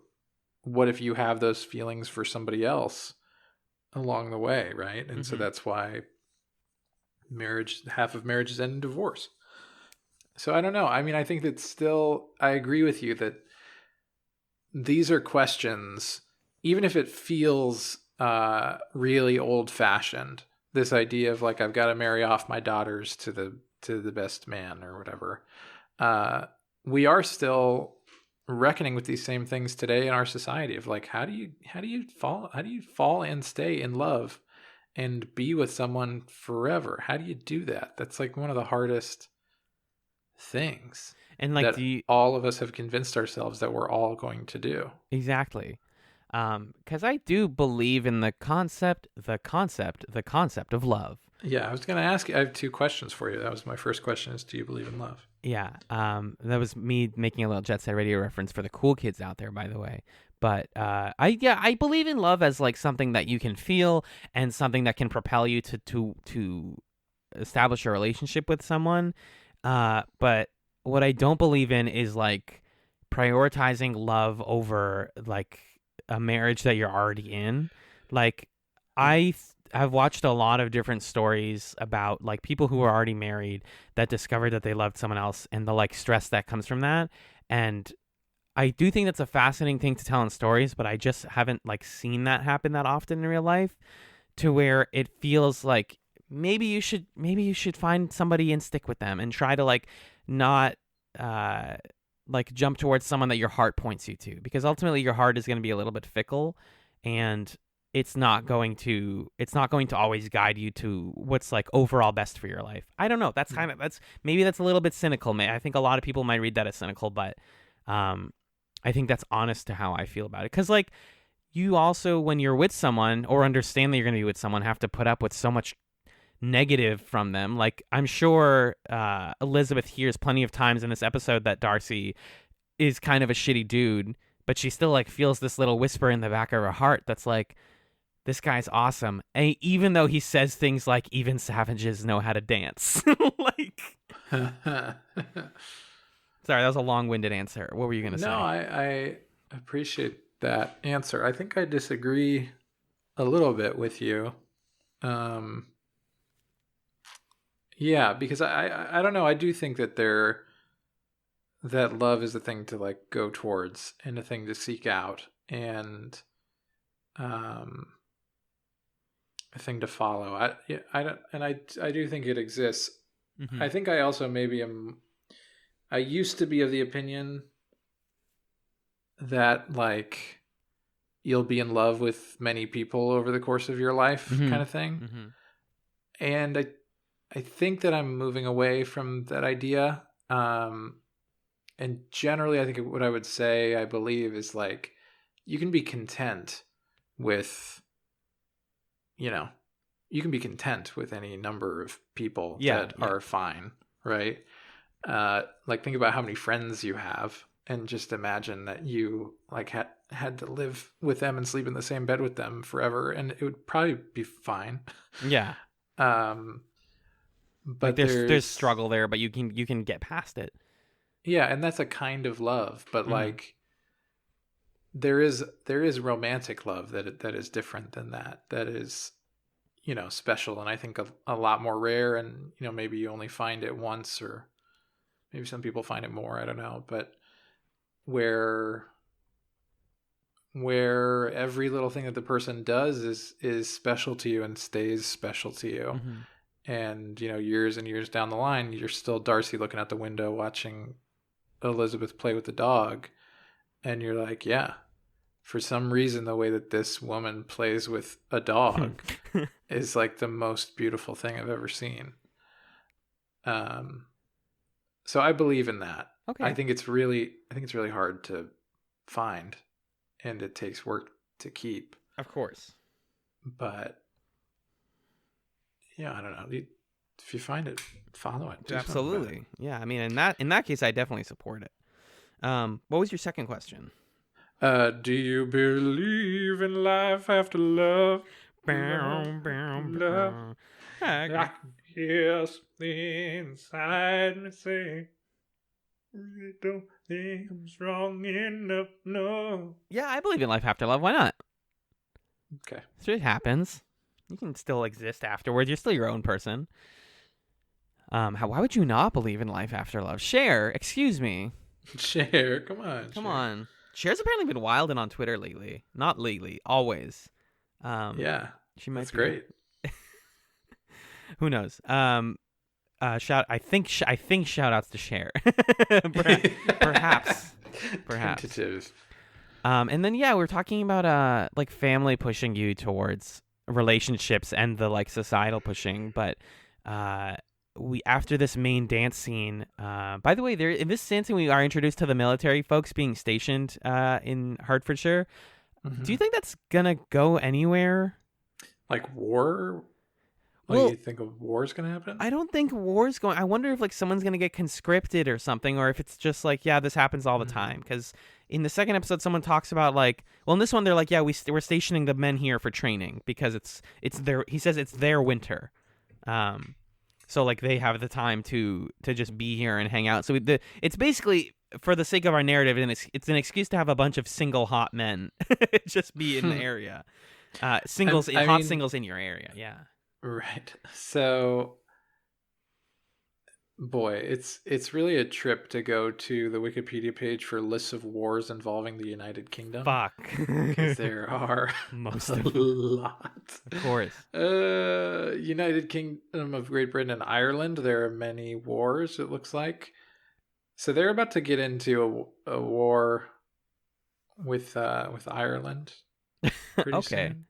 what if you have those feelings for somebody else along the way, right? And so Hmm. that's why half of marriages end in divorce. So I don't know. I mean, I think that still, I agree with you that these are questions, even if it feels really old fashioned, this idea of like, I've got to marry off my daughters to the best man or whatever. Uh, we are still reckoning with these same things today in our society of like, how do you fall and stay in love and be with someone forever? How do you do that? That's like one of the hardest things And like, that all of us have convinced ourselves that we're all going to do. exactly. Because I do believe in the concept of love. Yeah, I was going to ask you, I have two questions for you. That was my first question is, do you believe in love? Yeah. That was me making a little Jet Set Radio reference for the cool kids out there, by the way. But I believe in love as like something that you can feel and something that can propel you to establish a relationship with someone. But what I don't believe in is like prioritizing love over like a marriage that you're already in. Like I've watched a lot of different stories about like people who are already married that discovered that they loved someone else and the like stress that comes from that. And I do think that's a fascinating thing to tell in stories, but I just haven't like seen that happen that often in real life to where it feels like maybe you should find somebody and stick with them and try to like not uh like jump towards someone that your heart points you to, because ultimately your heart is going to be a little bit fickle, and it's not going to always guide you to what's like overall best for your life. I don't know, that's a little bit cynical. I think a lot of people might read that as cynical, but um I think that's honest to how I feel about it, because like you also, when you're with someone or understand that you're going to be with someone, have to put up with so much negative from them. Like I'm sure Elizabeth hears plenty of times in this episode that Darcy is kind of a shitty dude, but she still like feels this little whisper in the back of her heart that's like, this guy's awesome. And even though he says things like even savages know how to dance. Like, sorry, that was a long-winded answer. What were you gonna No, say? I appreciate that answer. I think I disagree a little bit with you. Um, yeah, because I don't know. I do think that that love is a thing to like go towards and a thing to seek out and um, a thing to follow. I don't, and I do think it exists. Mm-hmm. I think I also maybe am. I used to be of the opinion that like you'll be in love with many people over the course of your life Mm-hmm. kind of thing. Mm-hmm. And I think that I'm moving away from that idea. And generally I think what I would say, I believe, is like you can be content with, you know, you can be content with any number of people Yeah, that yeah. are fine, right? Like think about how many friends you have and just imagine that you like had to live with them and sleep in the same bed with them forever, and it would probably be fine. Yeah. um Like but there's there's struggle there, but you can get past it. yeah, and that's a kind of love, but Mm-hmm. like there is romantic love that is different than that is, you know, special, and I think a lot more rare, and you know, maybe you only find it once, or maybe some people find it more, I don't know, but where every little thing that the person does is special to you and stays special to you. Mm-hmm. And you know, years and years down the line, you're still Darcy looking out the window watching Elizabeth play with the dog, and you're like, yeah, for some reason the way that this woman plays with a dog is like the most beautiful thing I've ever seen. um so I believe in that. Okay. I think it's really hard to find, and it takes work to keep. Of course. But yeah, I don't know. If you find it, follow it. Absolutely. Yeah. I mean, in that case, I definitely support it. What was your second question? Do you believe in life after love? Love. I can hear something inside me say, "I don't think I'm strong enough." No. Yeah, I believe in life after love. Why not? Okay. It happens. You can still exist afterwards. You're still your own person. Why would you not believe in life after love? Cher, excuse me. Cher, come on. Come on. Cher's apparently been wilding on Twitter lately. Not lately, always. Yeah, she might. That's great. Who knows? I think shout outs to Cher. Perhaps. Tentative. And then yeah, we're talking about like family pushing you towards relationships and the like societal pushing, but we after this main dance scene, by the way, there in this dance scene we are introduced to the military folks being stationed in Hertfordshire. Mm-hmm. Do you think that's gonna go anywhere? Like war? Well, you think a war's gonna happen? I don't think war's going. I wonder if like someone's gonna get conscripted or something, or if it's just like, yeah, this happens all the time. Because in the second episode, someone talks about like, well, in this one they're like, yeah, we're stationing the men here for training because it's their. He says it's their winter, so like they have the time to just be here and hang out. So it's basically for the sake of our narrative, and it's an excuse to have a bunch of single hot men just be in the area, singles in your area, yeah. Right. So, boy, it's really a trip to go to the Wikipedia page for lists of wars involving the United Kingdom. Fuck. Because there are most a lot. Of course. United Kingdom of Great Britain and Ireland, there are many wars, it looks like. So they're about to get into a war with Ireland. Pretty okay. soon.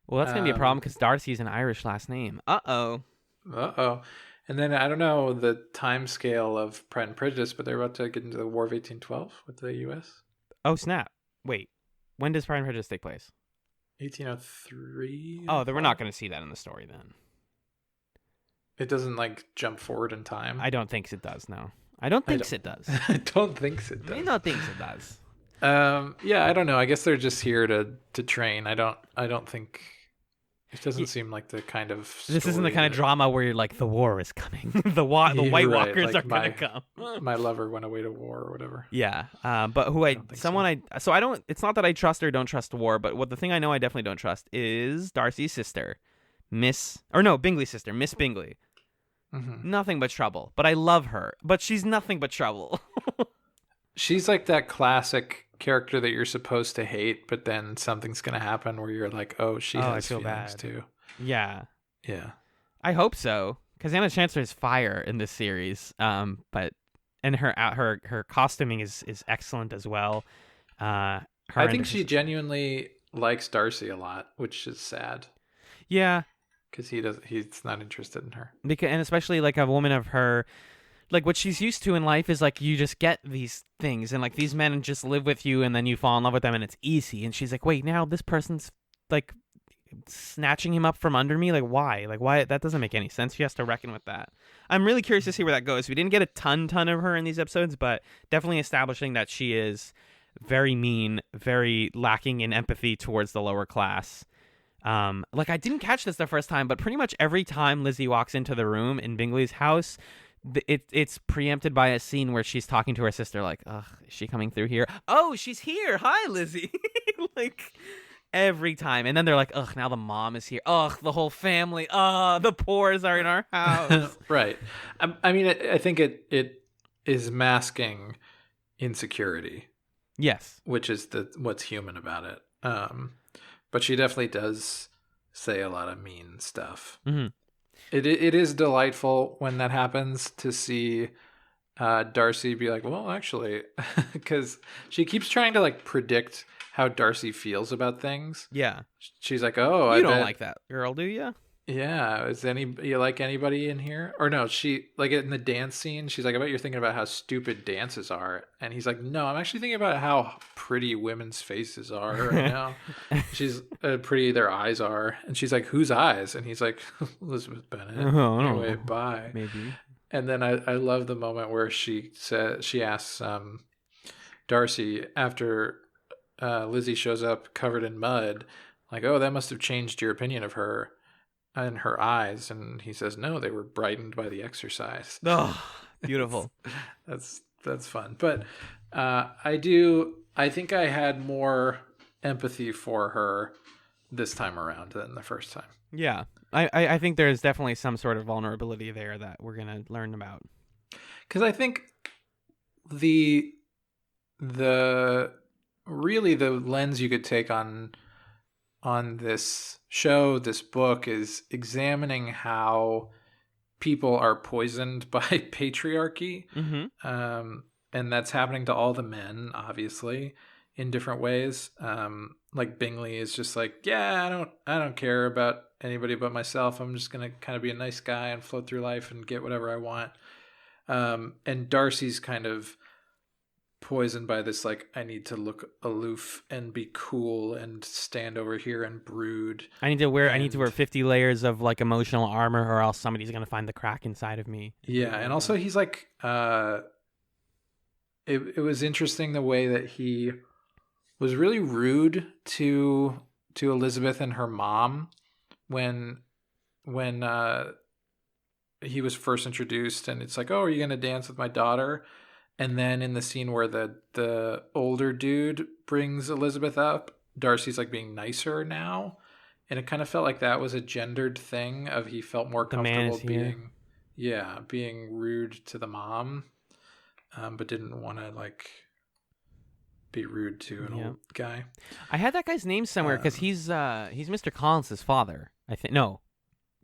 Well, that's going to be a problem because Darcy's an Irish last name. Uh-oh. And then I don't know the time scale of Pride and Prejudice, but they're about to get into the War of 1812 with the U.S. Oh, snap. Wait. When does Pride and Prejudice take place? 1803? Oh, then we're not going to see that in the story then. It doesn't, like, jump forward in time? I don't think it does, no. I don't think it does. I don't think it does. I don't think it does. Yeah, I don't know. I guess they're just here to train. I don't think it doesn't seem like the kind of this isn't the kind of drama where you're like the war is coming. the White Walkers are gonna come. My lover went away to war or whatever. Yeah. But it's not that I trust or don't trust war, but the thing I know I definitely don't trust is Darcy's sister, Bingley's sister, Miss Bingley. Mm-hmm. Nothing but trouble. But I love her. But she's nothing but trouble. She's like that classic character that you're supposed to hate, but then something's going to happen where you're like, oh, she has feelings too. Yeah. Yeah. I hope so. Because Anna Chancellor is fire in this series. And her costuming is excellent as well. I think she genuinely likes Darcy a lot, which is sad. Yeah. Because he's not interested in her. And especially like a woman of her, like what she's used to in life is like you just get these things and like these men just live with you and then you fall in love with them and it's easy. And she's like, wait, now this person's like snatching him up from under me. Like why? That doesn't make any sense. She has to reckon with that. I'm really curious to see where that goes. We didn't get a ton of her in these episodes, but definitely establishing that she is very mean, very lacking in empathy towards the lower class. Like I didn't catch this the first time, but pretty much every time Lizzie walks into the room in Bingley's house, it's preempted by a scene where she's talking to her sister like, ugh, is she coming through here? Oh, she's here. Hi, Lizzie. Like every time. And then they're like, ugh, now the mom is here. Ugh, the whole family. The Poors are in our house. Right. I mean, I think it is masking insecurity. Yes. Which is what's human about it. But she definitely does say a lot of mean stuff. Mm-hmm. It is delightful when that happens to see Darcy be like, well, actually, because she keeps trying to like predict how Darcy feels about things. Yeah. She's like, oh, you don't like that girl, do you? Yeah, is any you like anybody in here? Or no, she like in the dance scene, she's like, I bet you're thinking about how stupid dances are. And he's like, no, I'm actually thinking about how pretty women's faces are right now. She's pretty their eyes are. And she's like, whose eyes? And he's like, Elizabeth Bennet. Oh, I don't Anyway, know. bye. Maybe. And then I love the moment where she asks Darcy after Lizzie shows up covered in mud, like, oh, that must have changed your opinion of her and her eyes. And he says, no, they were brightened by the exercise. Oh, beautiful. That's fun. But I think I had more empathy for her this time around than the first time. Yeah. I think there's definitely some sort of vulnerability there that we're going to learn about. Because I think the really the lens you could take on this show, this book, is examining how people are poisoned by patriarchy. Mm-hmm. And that's happening to all the men, obviously, in different ways. Like Bingley is just like, yeah, I don't care about anybody but myself. I'm just gonna kind of be a nice guy and float through life and get whatever I want. And Darcy's kind of poisoned by this, like, I need to look aloof and be cool and stand over here and brood. I need to wear 50 layers of like emotional armor, or else somebody's going to find the crack inside of me. Yeah, and also he's like, it was interesting the way that he was really rude to Elizabeth and her mom when he was first introduced, and it's like, oh, are you gonna dance with my daughter? And then in the scene where the older dude brings Elizabeth up, Darcy's like being nicer now, and it kind of felt like that was a gendered thing of he felt more The man comfortable is here. being rude to the mom, but didn't want to like be rude to an old guy. I had that guy's name somewhere because he's Mr. Collins' father. I think no,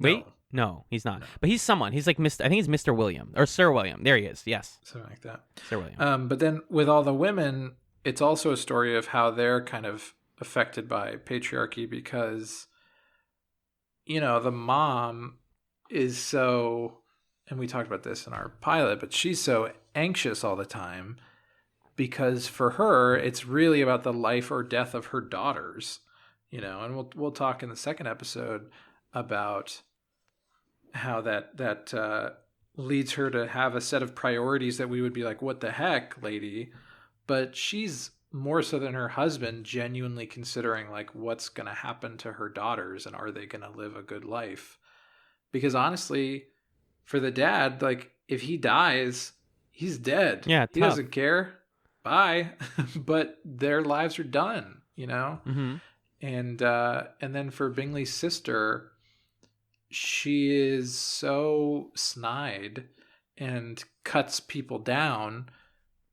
wait, no, he's not. No. But he's someone. He's like Mr. I think he's Mr. William or Sir William. There he is. Yes, something like that. Sir William. But then with all the women, it's also a story of how they're kind of affected by patriarchy because, you know, the mom is so, and we talked about this in our pilot, but she's so anxious all the time because for her, it's really about the life or death of her daughters, you know, and we'll talk in the second episode about how that leads her to have a set of priorities that we would be like, what the heck, lady? But she's more so than her husband genuinely considering like what's going to happen to her daughters and are they going to live a good life? Because honestly, for the dad, like if he dies, he's dead. Yeah, he doesn't care. Bye. But their lives are done, you know? Mm-hmm. And then for Bingley's sister, she is so snide and cuts people down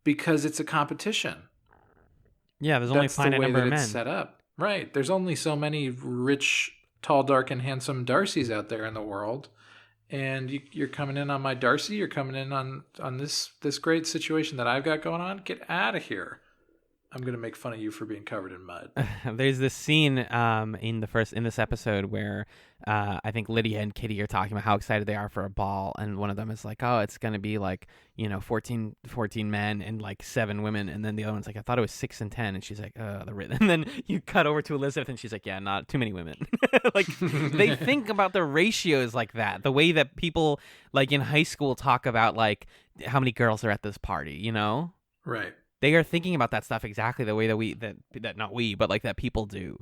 because it's a competition. Yeah, there's only a finite number of men. It's set up. Right. There's only so many rich, tall, dark, and handsome Darcys out there in the world. And you're coming in on my Darcy. You're coming in on this great situation that I've got going on. Get out of here. I'm going to make fun of you for being covered in mud. There's this scene in this episode where I think Lydia and Kitty are talking about how excited they are for a ball, and one of them is like, oh, it's going to be like, 14 men and like 7 women, and then the other one's like, I thought it was 6 and 10, and she's like, and then you cut over to Elizabeth and she's like, yeah, not too many women. Like they think about the ratios like that, the way that people like in high school talk about like how many girls are at this party, Right. They are thinking about that stuff exactly the way that not we, but like that people do.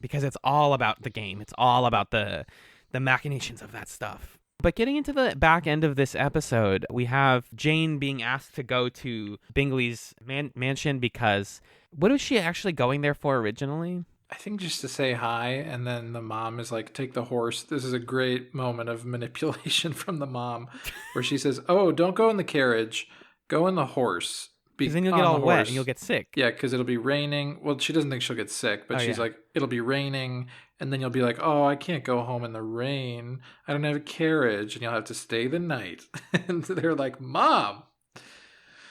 Because it's all about the game. It's all about the machinations of that stuff. But getting into the back end of this episode, we have Jane being asked to go to Bingley's mansion because what was she actually going there for originally? I think just to say hi, and then the mom is like, take the horse. This is a great moment of manipulation from the mom where she says, oh, don't go in the carriage. Go in the horse. Because then you'll get all wet and you'll get sick. Yeah, because it'll be raining. Well, she doesn't think she'll get sick, but she's like, it'll be raining. And then you'll be like, oh, I can't go home in the rain. I don't have a carriage. And you'll have to stay the night. And they're like, Mom.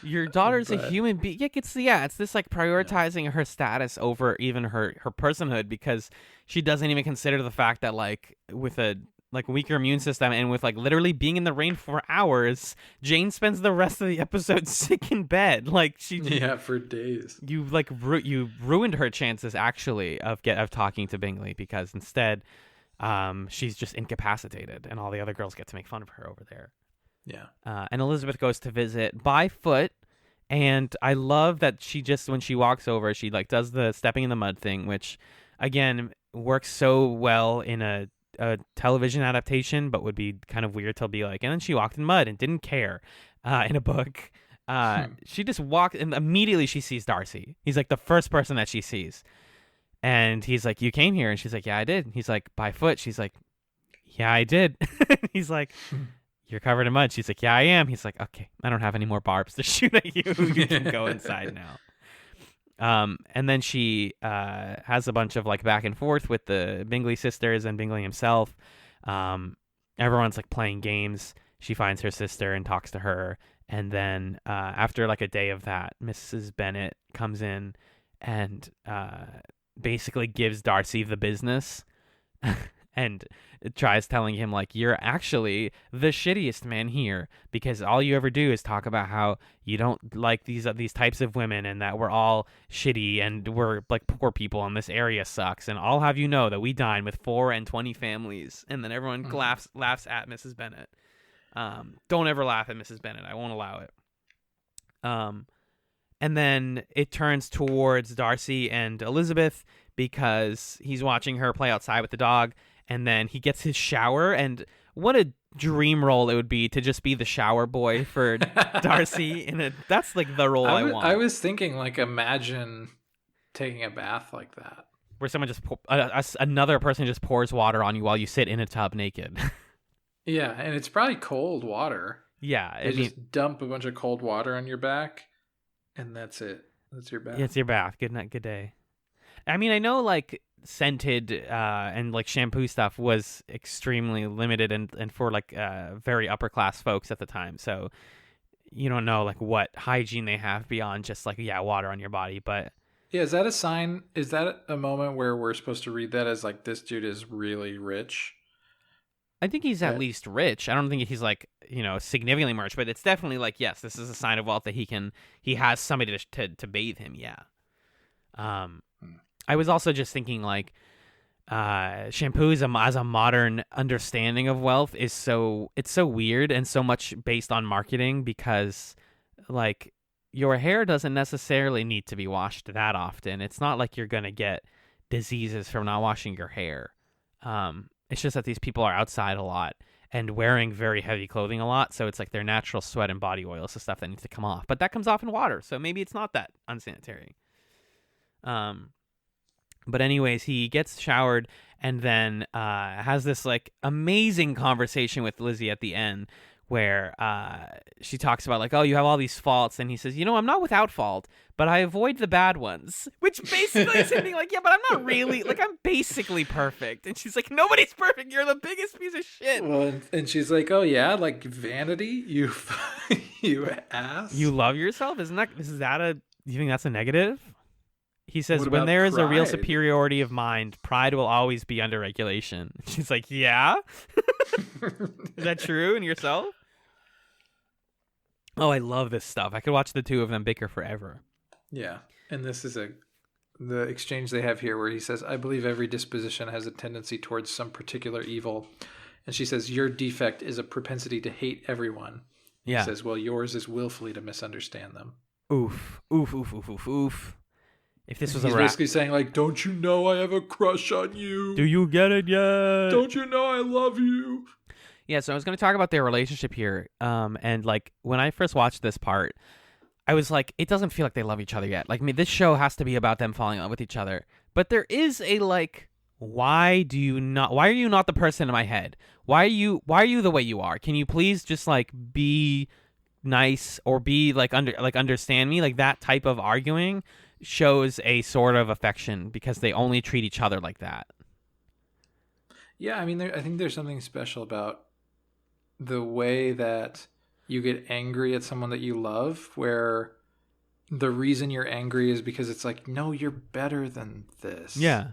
Your daughter's a But human being. It's this like prioritizing her status over even her personhood, because she doesn't even consider the fact that like with a like weaker immune system and with like literally being in the rain for hours, Jane spends the rest of the episode sick in bed. Like yeah, for days. you like you ruined her chances actually of talking to Bingley, because instead she's just incapacitated and all the other girls get to make fun of her over there. Yeah. And Elizabeth goes to visit by foot, and I love that she just, when she walks over, she like does the stepping in the mud thing, which again works so well in a television adaptation, but would be kind of weird to be like, and then she walked in mud and didn't care in a book. She just walked, and immediately she sees Darcy. He's like the first person that she sees, and he's like, "You came here," and she's like, "Yeah, I did." He's like, "By foot?" She's like, "Yeah, I did." He's like, "You're covered in mud." She's like, "Yeah, I am." He's like, "Okay, I don't have any more barbs to shoot at you. You can go inside now." And then she has a bunch of like back and forth with the Bingley sisters and Bingley himself. Everyone's like playing games. She finds her sister and talks to her. And then after like a day of that, Mrs. Bennet comes in and basically gives Darcy the business. And tries telling him like, "You're actually the shittiest man here, because all you ever do is talk about how you don't like these types of women, and that we're all shitty and we're like poor people and this area sucks, and I'll have you know that we dine with 4 and 20 families." And then everyone laughs at Mrs. Bennet. Don't ever laugh at Mrs. Bennet. I won't allow it. And then it turns towards Darcy and Elizabeth, because he's watching her play outside with the dog. And then he gets his shower, and what a dream role it would be to just be the shower boy for Darcy. That's like the role I want. I was thinking, like, imagine taking a bath like that, where someone just another person just pours water on you while you sit in a tub naked. Yeah, and it's probably cold water. Yeah, they just dump a bunch of cold water on your back, and that's it. That's your bath. Yeah, it's your bath. Good night. Good day. I mean, I know like scented and like shampoo stuff was extremely limited and for like very upper class folks at the time, so you don't know like what hygiene they have beyond just like water on your body. But yeah, is that a sign? Is that a moment where we're supposed to read that as like, this dude is really rich? I think he's at least rich. I don't think he's like, significantly rich, but it's definitely like, yes, this is a sign of wealth that he has somebody to bathe him. Yeah. I was also just thinking like shampoo as a modern understanding of wealth it's so weird and so much based on marketing, because like your hair doesn't necessarily need to be washed that often. It's not like you're going to get diseases from not washing your hair. It's just that these people are outside a lot and wearing very heavy clothing a lot, so it's like their natural sweat and body oil is the stuff that needs to come off. But that comes off in water, so maybe it's not that unsanitary. But anyways, he gets showered and then has this like amazing conversation with Lizzie at the end, where she talks about like, "Oh, you have all these faults," and he says, "I'm not without fault, but I avoid the bad ones," which basically is him being like, "Yeah, but I'm not really, like, I'm basically perfect." And she's like, "Nobody's perfect. You're the biggest piece of shit." Well, and she's like, "Oh yeah, like vanity, you you ass. You love yourself? You think that's a negative?" He says, What "When about there is a real pride?" superiority of mind, pride will always be under regulation." She's like, "Yeah?" Is that true in yourself? Oh, I love this stuff. I could watch the two of them bicker forever. Yeah, and this is the exchange they have here where he says, "I believe every disposition has a tendency towards some particular evil," and she says, "Your defect is a propensity to hate everyone." Yeah. He says, "Well, yours is willfully to misunderstand them." Oof, oof, oof, oof, oof, oof. If this was He's a rap, basically saying like, "Don't you know I have a crush on you? do you get it yet? Don't you know I love you?" Yeah, so I was going to talk about their relationship here. And like when I first watched this part, I was like, it doesn't feel like they love each other yet. Like, I mean, this show has to be about them falling in love with each other. But there is a like, why are you not the person in my head? Why are you the way you are? Can you please just like be nice or be like understand me? Like that type of arguing shows a sort of affection, because they only treat each other like that. Yeah, I mean, I think there's something special about the way that you get angry at someone that you love, where the reason you're angry is because it's like, no, you're better than this. Yeah.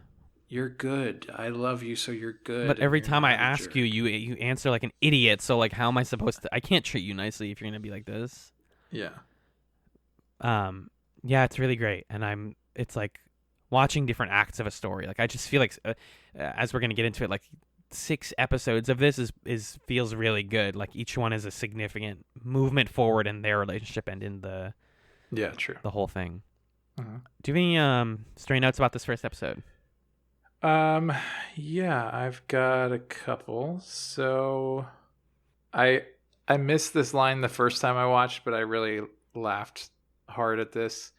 You're good. I love you, so you're good. But and every you're time I not a ask jerk. you, you answer like an idiot. So like, how am I supposed to? I can't treat you nicely if you're gonna be like this. Yeah. Yeah, it's really great, and it's like watching different acts of a story. Like I just feel like, as we're gonna get into it, like 6 episodes of this is feels really good. Like each one is a significant movement forward in their relationship and in the True. the whole thing. Uh-huh. Do you have any stray notes about this first episode? Yeah, I've got a couple. So I missed this line the first time I watched, but I really laughed hard at this.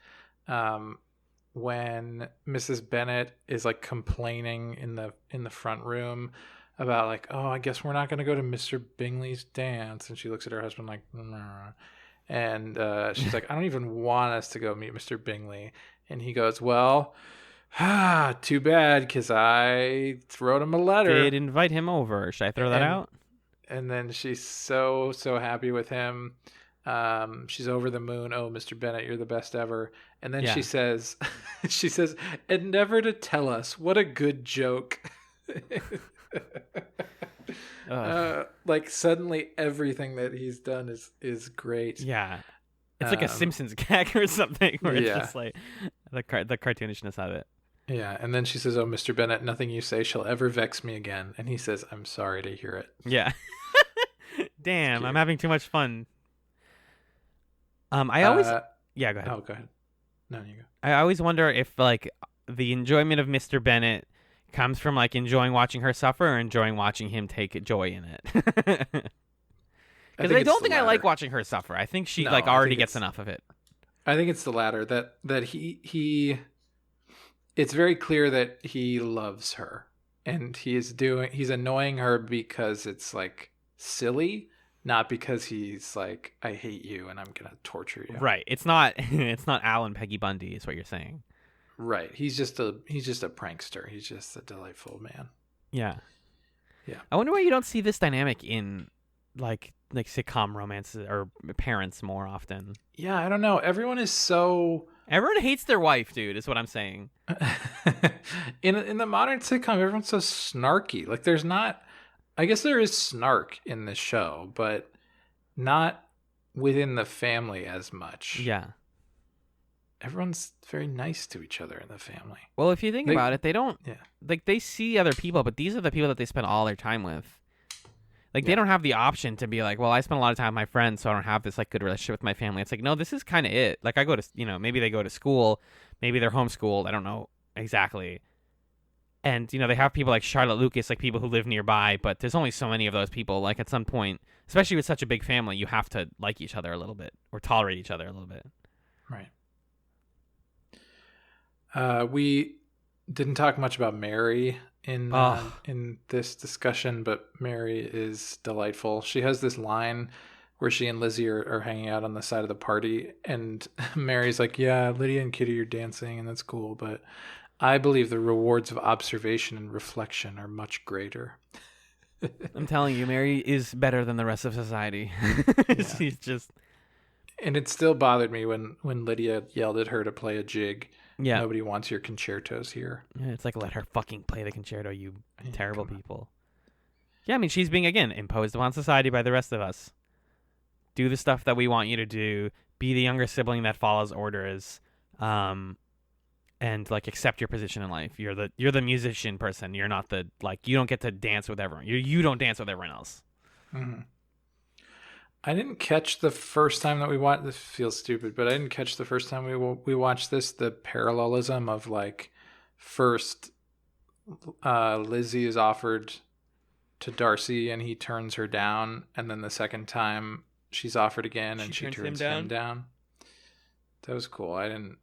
When Mrs. Bennett is like complaining in the front room about like, oh, I guess we're not going to go to Mr. Bingley's dance, and she looks at her husband like, nah. And she's like, I don't even want us to go meet Mr. Bingley, and he goes, well, too bad, because I wrote him a letter. Did invite him over. Should I throw that out? And then she's so happy with him. She's over the moon. Oh, Mr. Bennett, you're the best ever. And then she says, and never to tell us. What a good joke. Like suddenly everything that he's done is great. Yeah. It's like a Simpsons gag or something where it's just like the cartoonishness of it. Yeah, and then she says, oh, Mr. Bennett, nothing you say shall ever vex me again. And he says, I'm sorry to hear it. Yeah. Damn, I'm having too much fun. I always... yeah, go ahead. Oh, go ahead. No, you go. I always wonder if, like, the enjoyment of Mr. Bennett comes from, like, enjoying watching her suffer or enjoying watching him take joy in it. Because I don't think I like watching her suffer. I think she, already gets enough of it. I think it's the latter, that he it's very clear that he loves her, and he's annoying her because it's, like, silly, not because he's like, I hate you and I'm gonna torture you. Right. It's not Alan Peggy Bundy is what you're saying. Right. He's just a prankster. He's just a delightful man. Yeah. Yeah. I wonder why you don't see this dynamic in like sitcom romances or parents more often. Yeah, I don't know. Everyone hates their wife, dude, is what I'm saying. in the modern sitcom, everyone's so snarky. Like there's not, I guess there is snark in the show, but not within the family as much. Yeah. Everyone's very nice to each other in the family. Well, if you think about it, they don't, yeah. Like, they see other people, but these are the people that they spend all their time with. Like, they don't have the option to be like, well, I spend a lot of time with my friends, so I don't have this, like, good relationship with my family. It's like, no, this is kind of it. Like, I go to, maybe they go to school, maybe they're homeschooled, I don't know exactly. And, they have people like Charlotte Lucas, like people who live nearby, but there's only so many of those people. Like, at some point, especially with such a big family, you have to like each other a little bit or tolerate each other a little bit. Right. We didn't talk much about Mary in this discussion, but Mary is delightful. She has this line where she and Lizzie are hanging out on the side of the party, and Mary's like, yeah, Lydia and Kitty are dancing, and that's cool, but I believe the rewards of observation and reflection are much greater. I'm telling you, Mary is better than the rest of society. Yeah. She's just... And it still bothered me when Lydia yelled at her to play a jig. Yeah. Nobody wants your concertos here. Yeah, it's like, let her fucking play the concerto, you terrible people. Yeah, I mean, she's being, again, imposed upon society by the rest of us. Do the stuff that we want you to do. Be the younger sibling that follows orders. And, like, accept your position in life. You're the musician person. You're not the, like, you don't get to dance with everyone. You don't dance with everyone else. Mm-hmm. I didn't catch the first time that we watched. This feels stupid, but I didn't catch the first time we watched this. The parallelism of, like, first Lizzie is offered to Darcy and he turns her down, and then the second time she's offered again and she turns him down. That was cool. I didn't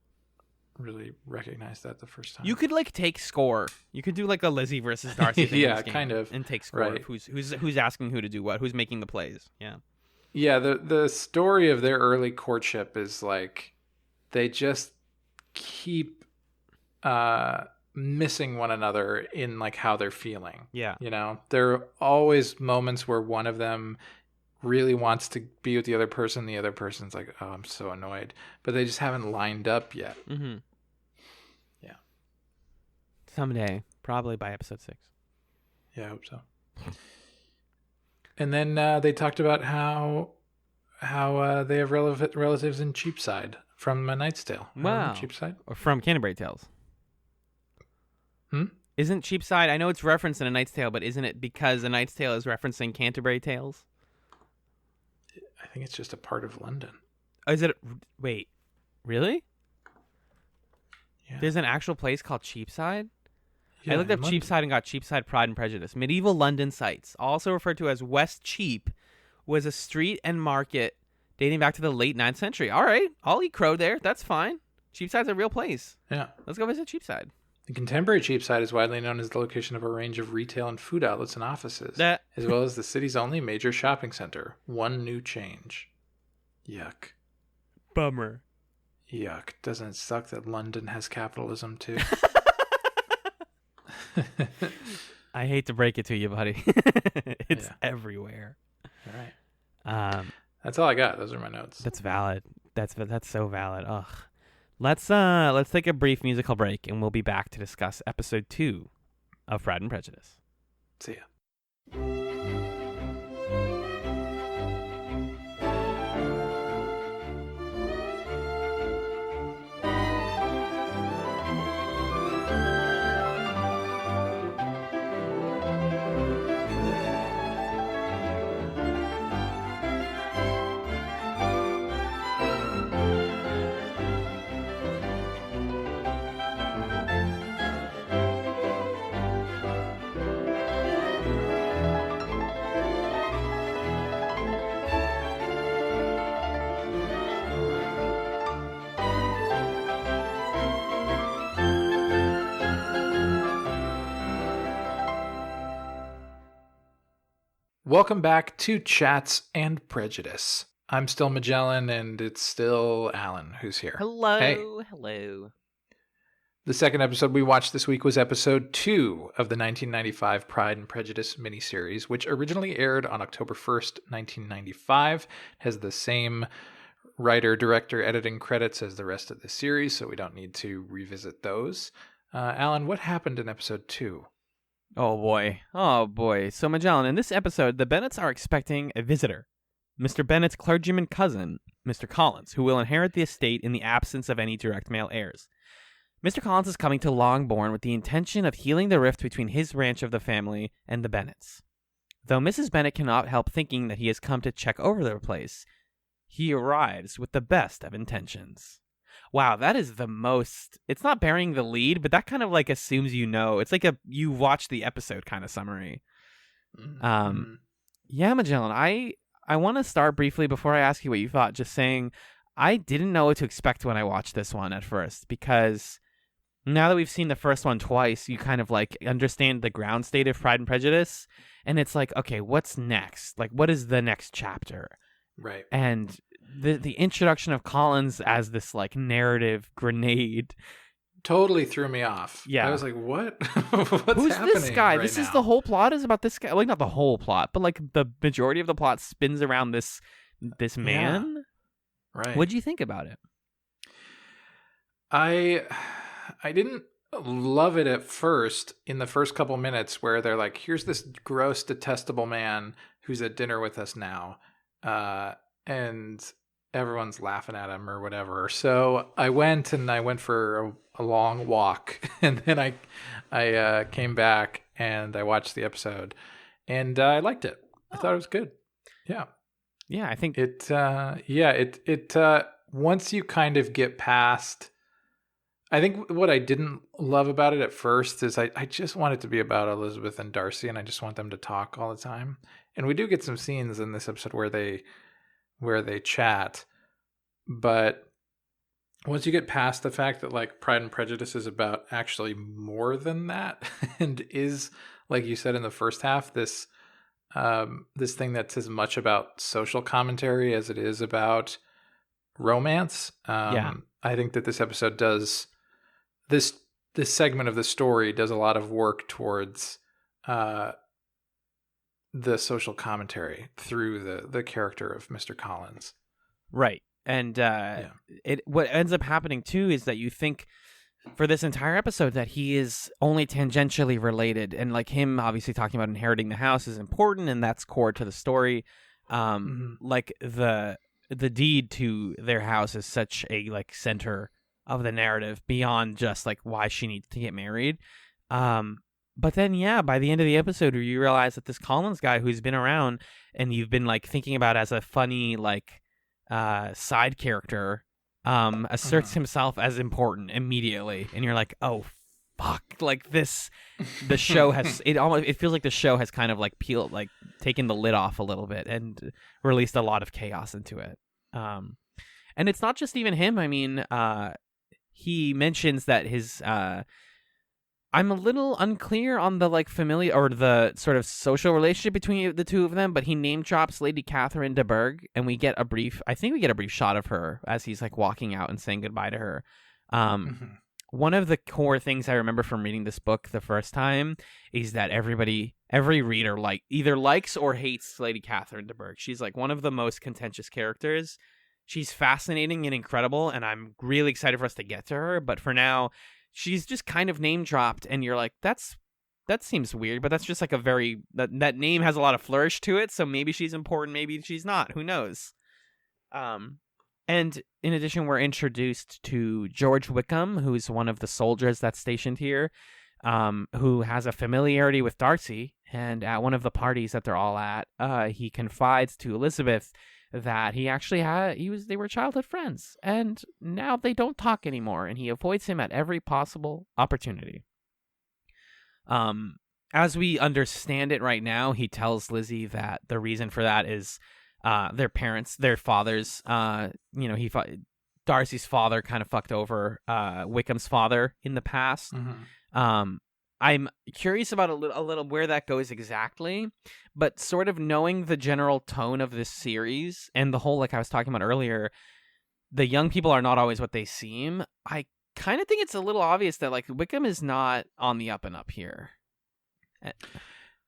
really recognize that the first time. You could, like, take score. You could do, like, a Lizzie versus Darcy thing. Yeah, in this game kind of. and take score. Right. Of who's asking who to do what, who's making the plays. Yeah. Yeah, the story of their early courtship is like they just keep missing one another in, like, how they're feeling. Yeah. There are always moments where one of them really wants to be with the other person. The other person's like, oh, I'm so annoyed. But they just haven't lined up yet. Mm-hmm. Yeah. Someday, probably by episode 6. Yeah, I hope so. And then they talked about how they have relatives in Cheapside from A Knight's Tale. Wow. Cheapside? Or from Canterbury Tales. Hmm? Isn't Cheapside, I know it's referenced in A Knight's Tale, but isn't it because A Knight's Tale is referencing Canterbury Tales? I think it's just a part of London. Oh, is it? Wait, really? Yeah. There's an actual place called Cheapside? Yeah, I looked up in London. Cheapside and got Cheapside Pride and Prejudice. Medieval London sites, also referred to as West Cheap, was a street and market dating back to the late 9th century. All right, I'll eat crow there. That's fine. Cheapside's a real place. Yeah. Let's go visit Cheapside. The contemporary Cheapside is widely known as the location of a range of retail and food outlets and offices, as well as the city's only major shopping center. One new change. Yuck. Bummer. Yuck. Doesn't it suck that London has capitalism too? I hate to break it to you, buddy. It's everywhere. All right. Um, That's all I got. Those are my notes. That's valid. That's so valid. Ugh. Let's take a brief musical break, and we'll be back to discuss episode 2 of Pride and Prejudice. See ya. Welcome back to Chatz and Prejudice. I'm still Magellan, and it's still Alan who's here. Hello. Hey. Hello. The second episode we watched this week was episode 2 of the 1995 Pride and Prejudice miniseries, which originally aired on October 1st, 1995. It has the same writer, director, editing credits as the rest of the series, so we don't need to revisit those. Alan, what happened in episode 2? Oh boy. So Magellan, in this episode, the Bennets are expecting a visitor. Mr. Bennet's clergyman cousin, Mr. Collins, who will inherit the estate in the absence of any direct male heirs. Mr. Collins is coming to Longbourn with the intention of healing the rift between his branch of the family and the Bennets. Though Mrs. Bennet cannot help thinking that he has come to check over their place, he arrives with the best of intentions. Wow, that is the most... It's not burying the lead, but that kind of like assumes you know. It's like you watch the episode kind of summary. Mm-hmm. Yeah, Magellan, I want to start briefly before I ask you what you thought, just saying I didn't know what to expect when I watched this one at first, because now that we've seen the first one twice, you kind of like understand the ground state of Pride and Prejudice, and it's like, okay, what's next? Like, what is the next chapter? Right. And the introduction of Collins as this like narrative grenade totally threw me off. Yeah. I was like, what? What's Who's happening this guy? right This is now? the whole plot is about this guy. Like, not the whole plot, but like the majority of the plot spins around this man. Right. What'd you think about it? I didn't love it at first in the first couple minutes where they're like, here's this gross, detestable man who's at dinner with us now. And everyone's laughing at him or whatever. So I went for a long walk, and then I came back and I watched the episode, and I liked it. I thought it was good. Yeah. Yeah, I think It once you kind of get past, I think what I didn't love about it at first is I just want it to be about Elizabeth and Darcy, and I just want them to talk all the time. And we do get some scenes in this episode where they chat, but once you get past the fact that like Pride and Prejudice is about actually more than that, and is, like you said in the first half, this thing that's as much about social commentary as it is about romance. I think that this episode does this segment of the story does a lot of work towards the social commentary through the character of Mr. Collins. Right. And Yeah. what ends up happening too is that you think for this entire episode that he is only tangentially related, and like him obviously talking about inheriting the house is important, and that's core to the story. Like the deed to their house is such a like center of the narrative beyond just like why she needs to get married. But then, yeah, by the end of the episode, you realize that this Collins guy who's been around and you've been like thinking about as a funny like side character asserts himself as important immediately, and you're like, oh fuck, like this, the show has it feels like the show has kind of like taken the lid off a little bit and released a lot of chaos into it. And it's not just even him. I mean, he mentions that his I'm a little unclear on the like familiar or the sort of social relationship between the two of them, but he name drops Lady Catherine de Bourgh, and we get a brief shot of her as he's like walking out and saying goodbye to her. One of the core things I remember from reading this book the first time is that every reader like either likes or hates Lady Catherine de Bourgh. She's like one of the most contentious characters. She's fascinating and incredible, and I'm really excited for us to get to her. But for now, she's just kind of name dropped, and you're like, that seems weird, but that's just like that name has a lot of flourish to it, so maybe she's important, maybe she's not. Who knows? And in addition, we're introduced to George Wickham, who's one of the soldiers that's stationed here, who has a familiarity with Darcy, and at one of the parties that they're all at, he confides to Elizabeth that he actually they were childhood friends, and now they don't talk anymore, and he avoids him at every possible opportunity. As we understand it right now, he tells Lizzie that the reason for that is their fathers, Darcy's father kind of fucked over Wickham's father in the past. I'm curious about a little where that goes exactly, but sort of knowing the general tone of this series and the whole, like I was talking about earlier, the young people are not always what they seem. I kind of think it's a little obvious that like Wickham is not on the up and up here.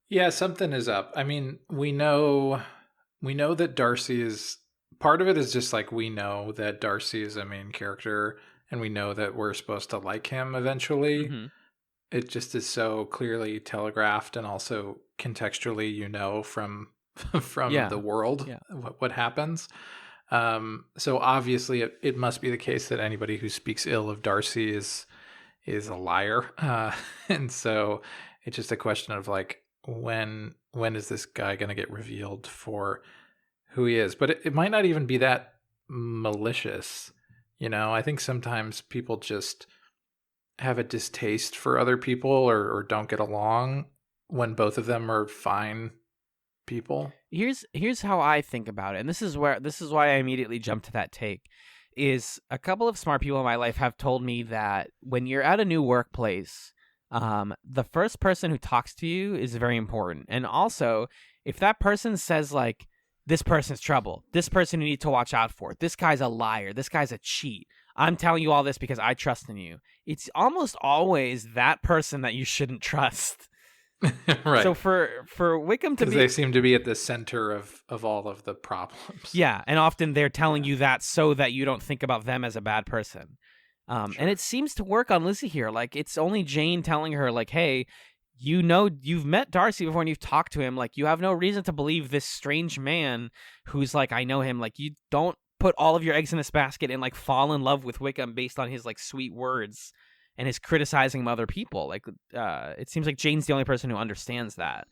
Yeah, something is up. I mean, we know that Darcy is part of it is just like we know that Darcy is a main character, and we know that we're supposed to like him eventually. It just is so clearly telegraphed, and also contextually, from the world what happens. So obviously it must be the case that anybody who speaks ill of Darcy is a liar. And so it's just a question of like, when is this guy going to get revealed for who he is? But it might not even be that malicious. I think sometimes people just have a distaste for other people or don't get along when both of them are fine people. Here's how I think about it, and this is why I immediately jumped to that take. Is a couple of smart people in my life have told me that when you're at a new workplace, the first person who talks to you is very important, and also if that person says like, this person's trouble, this person you need to watch out for, this guy's a liar, this guy's a cheat, I'm telling you all this because I trust in you, it's almost always that person that you shouldn't trust. Right. So for Wickham to be, they seem to be at the center of all of the problems. Yeah, and often they're telling you that so that you don't think about them as a bad person. Sure. And it seems to work on Lizzie here. Like, it's only Jane telling her, like, hey, you've met Darcy before and you've talked to him. Like, you have no reason to believe this strange man who's like, I know him. Like, you don't put all of your eggs in this basket and like fall in love with Wickham based on his like sweet words and his criticizing of other people. Like, it seems like Jane's the only person who understands that.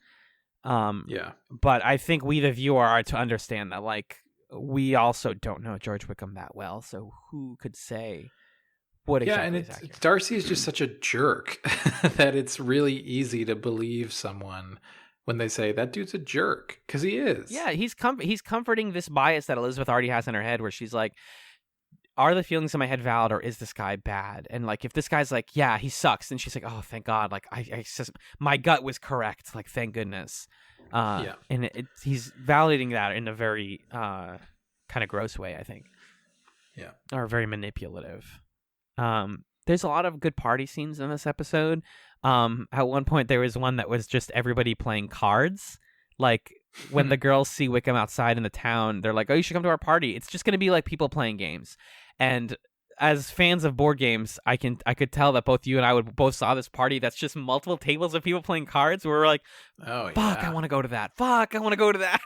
But I think we, the viewer, are to understand that, like, we also don't know George Wickham that well, so who could say what exactly is accurate? Darcy is just such a jerk that it's really easy to believe someone when they say that dude's a jerk, because he is. Yeah, he's comforting this bias that Elizabeth already has in her head, where she's like, are the feelings in my head valid, or is this guy bad? And like, if this guy's like, yeah, he sucks, then she's like, oh, thank God, like I just, my gut was correct, like, thank goodness. And he's validating that in a very kind of gross way, I think. Yeah. Or very manipulative. There's a lot of good party scenes in this episode. At one point there was one that was just everybody playing cards. Like when the girls see Wickham outside in the town, they're like, "Oh, you should come to our party." It's just going to be like people playing games. And as fans of board games, I could tell that both you and I would both saw this party that's just multiple tables of people playing cards. Where we're like, Oh "Fuck, I yeah. want to go to that. Fuck, I want to go to that."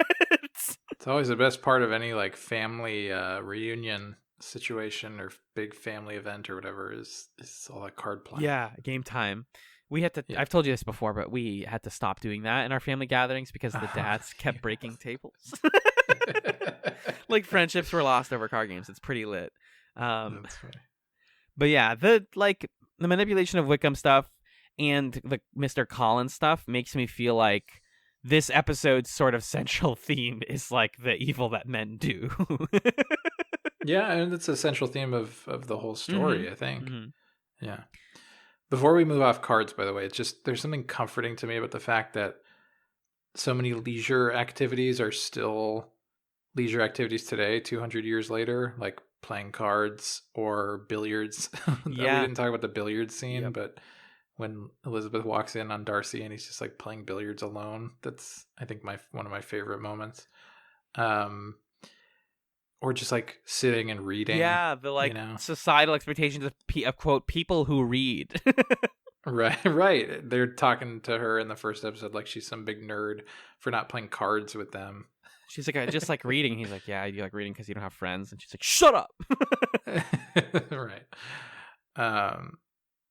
It's always the best part of any like family reunion situation or big family event or whatever is all that card playing. Yeah, game time. We had to. Yeah. I've told you this before, but we had to stop doing that in our family gatherings because the dads kept Yes. breaking tables. Like friendships were lost over card games. It's pretty lit. That's funny. But yeah, the manipulation of Wickham stuff and the Mr. Collins stuff makes me feel like this episode's sort of central theme is like the evil that men do. Yeah, and it's a central theme of the whole story, I think. Mhm. Yeah. Before we move off cards, by the way, it's just there's something comforting to me about the fact that so many leisure activities are still leisure activities today, 200 years later, like playing cards or billiards. Yeah. We didn't talk about the billiards scene, Yep. but when Elizabeth walks in on Darcy and he's just like playing billiards alone, that's I think one of my favorite moments. Or just like sitting and reading. Yeah, the like you know? societal expectations of quote people who read. Right. They're talking to her in the first episode like she's some big nerd for not playing cards with them. She's like, I just like reading. He's like, yeah, you like reading because you don't have friends. And she's like, shut up. Right.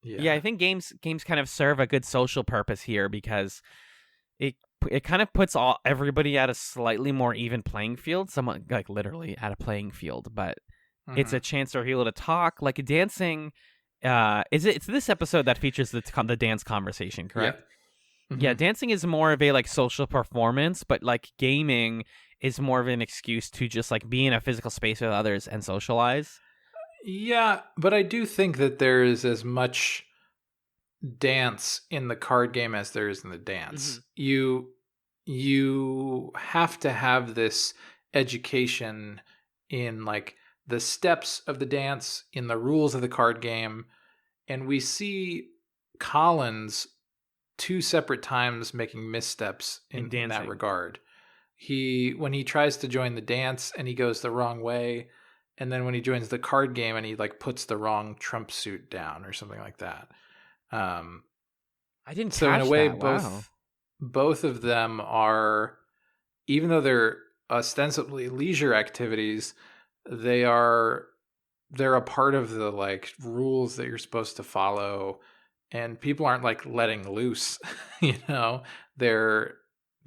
Yeah, I think games kind of serve a good social purpose here because it kind of puts everybody at a slightly more even playing field, somewhat like literally at a playing field, but it's a chance for people to talk. Like dancing, it's this episode that features the dance conversation, correct? Yeah. Yeah, dancing is more of a like social performance, but like gaming is more of an excuse to just like be in a physical space with others and socialize. Yeah, but I do think that there is as much dance in the card game as there is in the dance. You have to have this education in like the steps of the dance, in the rules of the card game, and we see Collins 2 separate times making missteps in that dancing. regard. When he tries to join the dance and he goes the wrong way, and then when he joins the card game and he like puts the wrong trump suit down or something like that. I didn't So catch in a way, that. Wow. both of them are, even though they're ostensibly leisure activities, they're a part of the like rules that you're supposed to follow, and people aren't like letting loose. They're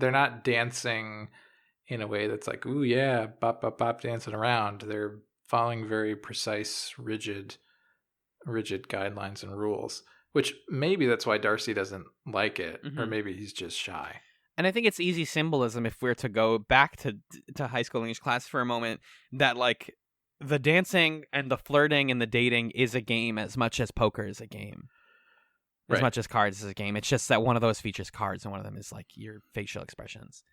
not dancing in a way that's like, ooh yeah, bop bop bop, dancing around. They're following very precise, rigid guidelines and rules. Which maybe that's why Darcy doesn't like it, or maybe he's just shy. And I think it's easy symbolism if we're to go back to high school English class for a moment, that like the dancing and the flirting and the dating is a game as much as poker is a game. As much as cards is a game. It's just that one of those features cards and one of them is like your facial expressions.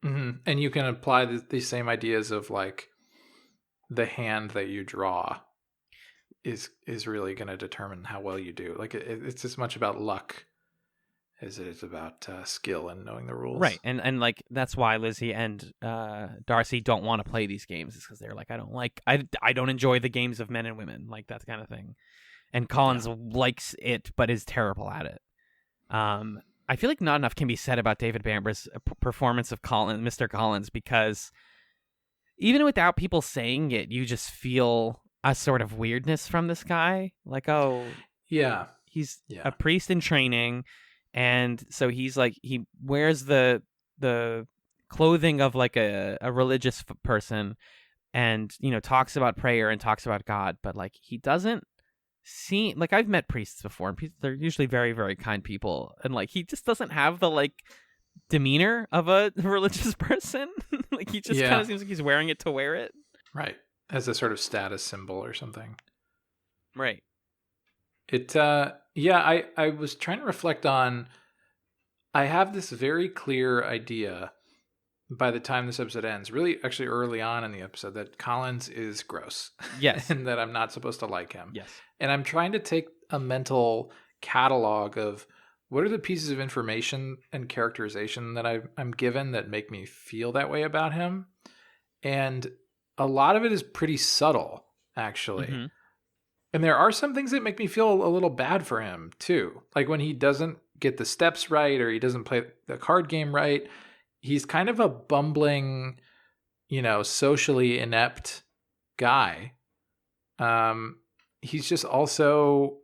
And you can apply these same ideas of like the hand that you draw is really going to determine how well you do. Like it's as much about luck as it is about skill and knowing the rules. Right. And like that's why Lizzie and Darcy don't want to play these games, is because they're like, I don't enjoy the games of men and women, like that kind of thing. And Collins likes it but is terrible at it. I feel like not enough can be said about David Bamber's performance of Mr. Collins, because even without people saying it, you just feel a sort of weirdness from this guy. Like, oh, yeah, he's a priest in training, and so he's like, he wears the clothing of like a religious person, and talks about prayer and talks about God, but like he doesn't seem like, I've met priests before, and they're usually very, very kind people, and like he just doesn't have the like demeanor of a religious person. Like he just kind of seems like he's wearing it to wear it. Right. As a sort of status symbol or something. Right. I was trying to reflect on, I have this very clear idea by the time this episode ends, really actually early on in the episode, that Collins is gross. Yes. And that I'm not supposed to like him. Yes. And I'm trying to take a mental catalog of what are the pieces of information and characterization that I'm given that make me feel that way about him? And a lot of it is pretty subtle, actually. Mm-hmm. And there are some things that make me feel a little bad for him, too. Like when he doesn't get the steps right or he doesn't play the card game right. He's kind of a bumbling, socially inept guy. He's just also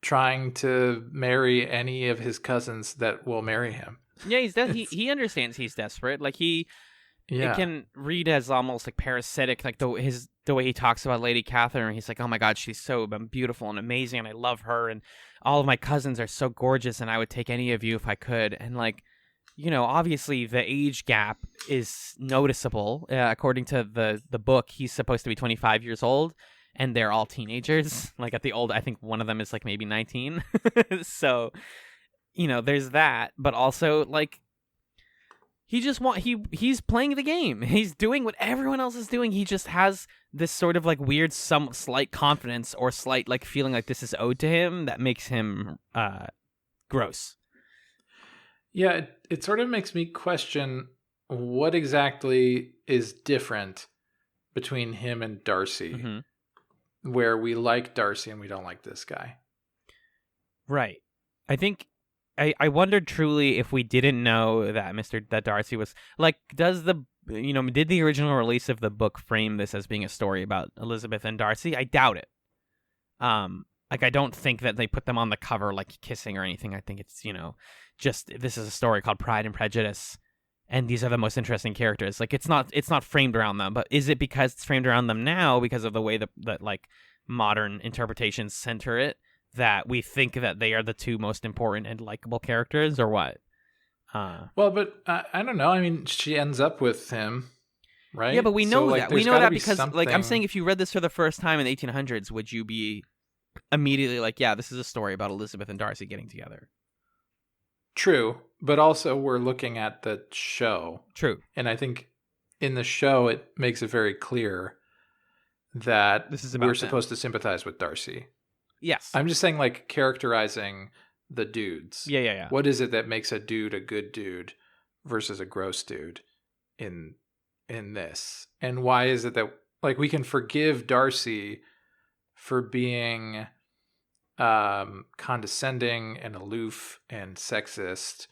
trying to marry any of his cousins that will marry him. Yeah, he understands he's desperate. Like it can read as almost like parasitic, like the way he talks about Lady Catherine. He's like, oh my God, she's so beautiful and amazing, and I love her, and all of my cousins are so gorgeous, and I would take any of you if I could. And like, obviously the age gap is noticeable. According to the book, he's supposed to be 25 years old, and they're all teenagers. Like at the old, I think one of them is like maybe 19. So, there's that, but also like, he's playing the game. He's doing what everyone else is doing. He just has this sort of like weird, some slight confidence or slight like feeling like this is owed to him that makes him gross. Yeah, it sort of makes me question what exactly is different between him and Darcy, where we like Darcy and we don't like this guy. Right. I think I wondered truly if we didn't know that Darcy was like, did the original release of the book frame this as being a story about Elizabeth and Darcy? I doubt it. Like I don't think that they put them on the cover like kissing or anything. I think it's, just this is a story called Pride and Prejudice, and these are the most interesting characters. Like it's not framed around them, but is it because it's framed around them now because of the way that like modern interpretations center it, that we think that they are the two most important and likable characters, or what? Well, but I don't know. I mean, she ends up with him, right? Yeah, but we know that. We know that because, something... like, I'm saying if you read this for the first time in the 1800s, would you be immediately like, yeah, this is a story about Elizabeth and Darcy getting together? True, but also we're looking at the show. True. And I think in the show, it makes it very clear that we're supposed to sympathize with Darcy. Yes. I'm just saying, like, characterizing the dudes. Yeah. What is it that makes a dude a good dude versus a gross dude in this? And why is it that, like, we can forgive Darcy for being condescending and aloof and sexist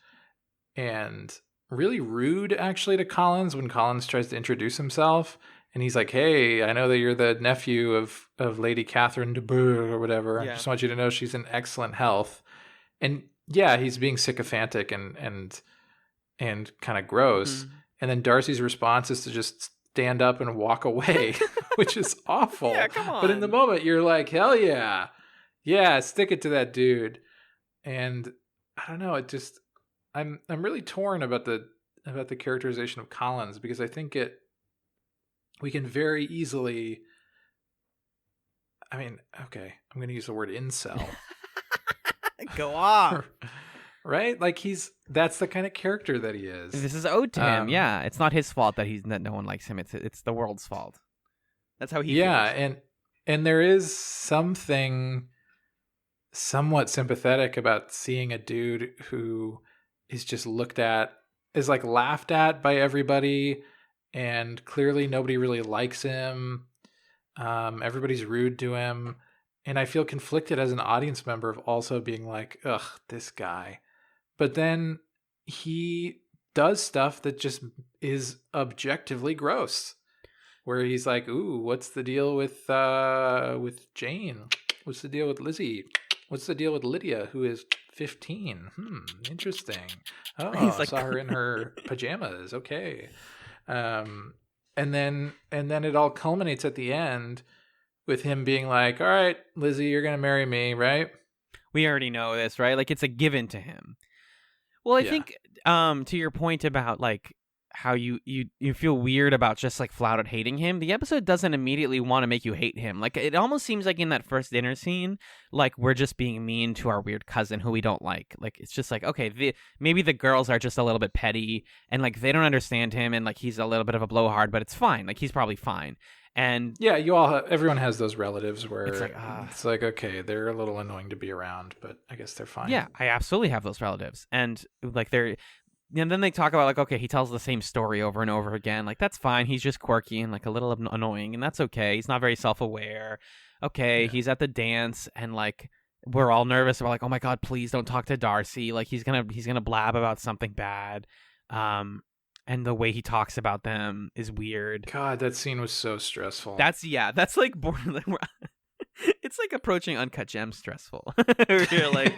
and really rude, actually, to Collins when Collins tries to introduce himself? And he's like, hey, I know that you're the nephew of Lady Catherine de Bourgh or whatever. Yeah. I just want you to know she's in excellent health. And yeah, he's being sycophantic and kind of gross. And then Darcy's response is to just stand up and walk away, which is awful. Yeah, come on. But in the moment, you're like, hell yeah. Yeah, stick it to that dude. And I don't know, it just I'm really torn about the characterization of Collins, because I think we can very easily, I mean, okay, I'm going to use the word incel. Go on. Right? Like that's the kind of character that he is. This is owed to him. Yeah. It's not his fault that no one likes him. It's the world's fault. That's how he feels. And there is something somewhat sympathetic about seeing a dude who is just is like laughed at by everybody, and clearly nobody really likes him. Everybody's rude to him. And I feel conflicted as an audience member of also being like, ugh, this guy. But then he does stuff that just is objectively gross. Where he's like, ooh, what's the deal with Jane? What's the deal with Lizzie? What's the deal with Lydia, who is 15? Interesting. Oh, I saw her in her pajamas. Okay. And then it all culminates at the end with him being like, all right, Lizzie, you're going to marry me, right? We already know this, right? Like, it's a given to him. Well, I think to your point about, like, how you feel weird about just like flat out hating him, the episode doesn't immediately want to make you hate him. Like it almost seems like in that first dinner scene, like we're just being mean to our weird cousin who we don't like. Like it's just like, okay, maybe the girls are just a little bit petty and like they don't understand him and like he's a little bit of a blowhard, but it's fine. Like he's probably fine. And yeah, everyone has those relatives where it's like, okay, they're a little annoying to be around, but I guess they're fine. Yeah, I absolutely have those relatives, and like and then they talk about like, okay, he tells the same story over and over again. Like that's fine. He's just quirky and like a little annoying, and that's okay. He's not very self-aware. Okay, he's at the dance, and like we're all nervous about like, oh my god, please don't talk to Darcy. Like he's gonna blab about something bad. And the way he talks about them is weird. God, that scene was so stressful. That's like borderline. It's like approaching Uncut Gems stressful. You're like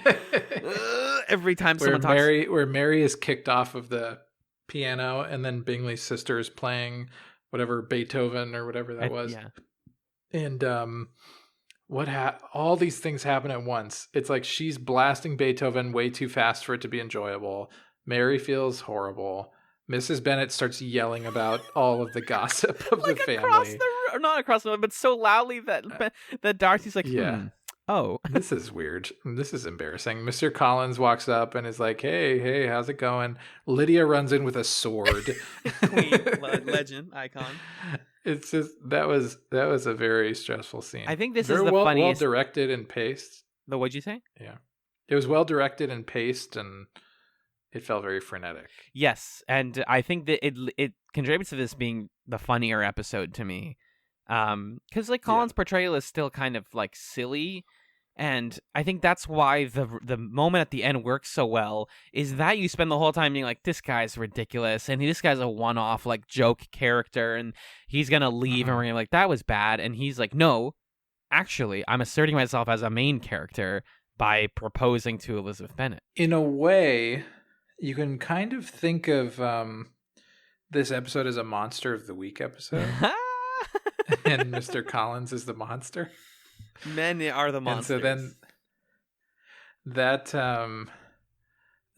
every time someone talks. Where Mary is kicked off of the piano, and then Bingley's sister is playing whatever Beethoven or whatever that was. Yeah. And all these things happen at once. It's like she's blasting Beethoven way too fast for it to be enjoyable. Mary feels horrible. Mrs. Bennet starts yelling about all of the gossip of like the family. Not across the room, but so loudly that Darcy's like, oh. This is weird. This is embarrassing. Mr. Collins walks up and is like, hey, how's it going? Lydia runs in with a sword. Queen, legend, icon. It's just, that was a very stressful scene. I think this is the funniest. Well directed and paced. What'd you say? Yeah. It was well directed and paced, and it felt very frenetic. Yes, and I think that it contributes to this being the funnier episode to me, because like Colin's portrayal is still kind of like silly, and I think that's why the moment at the end works so well. Is that you spend the whole time being like, this guy's ridiculous, and this guy's a one-off like joke character, and he's gonna leave, and we're gonna be like, that was bad, and he's like, no, actually, I'm asserting myself as a main character by proposing to Elizabeth Bennet. In a way, you can kind of think of this episode as a Monster of the Week episode. And Mr. Collins is the monster. Men are the monsters. And so then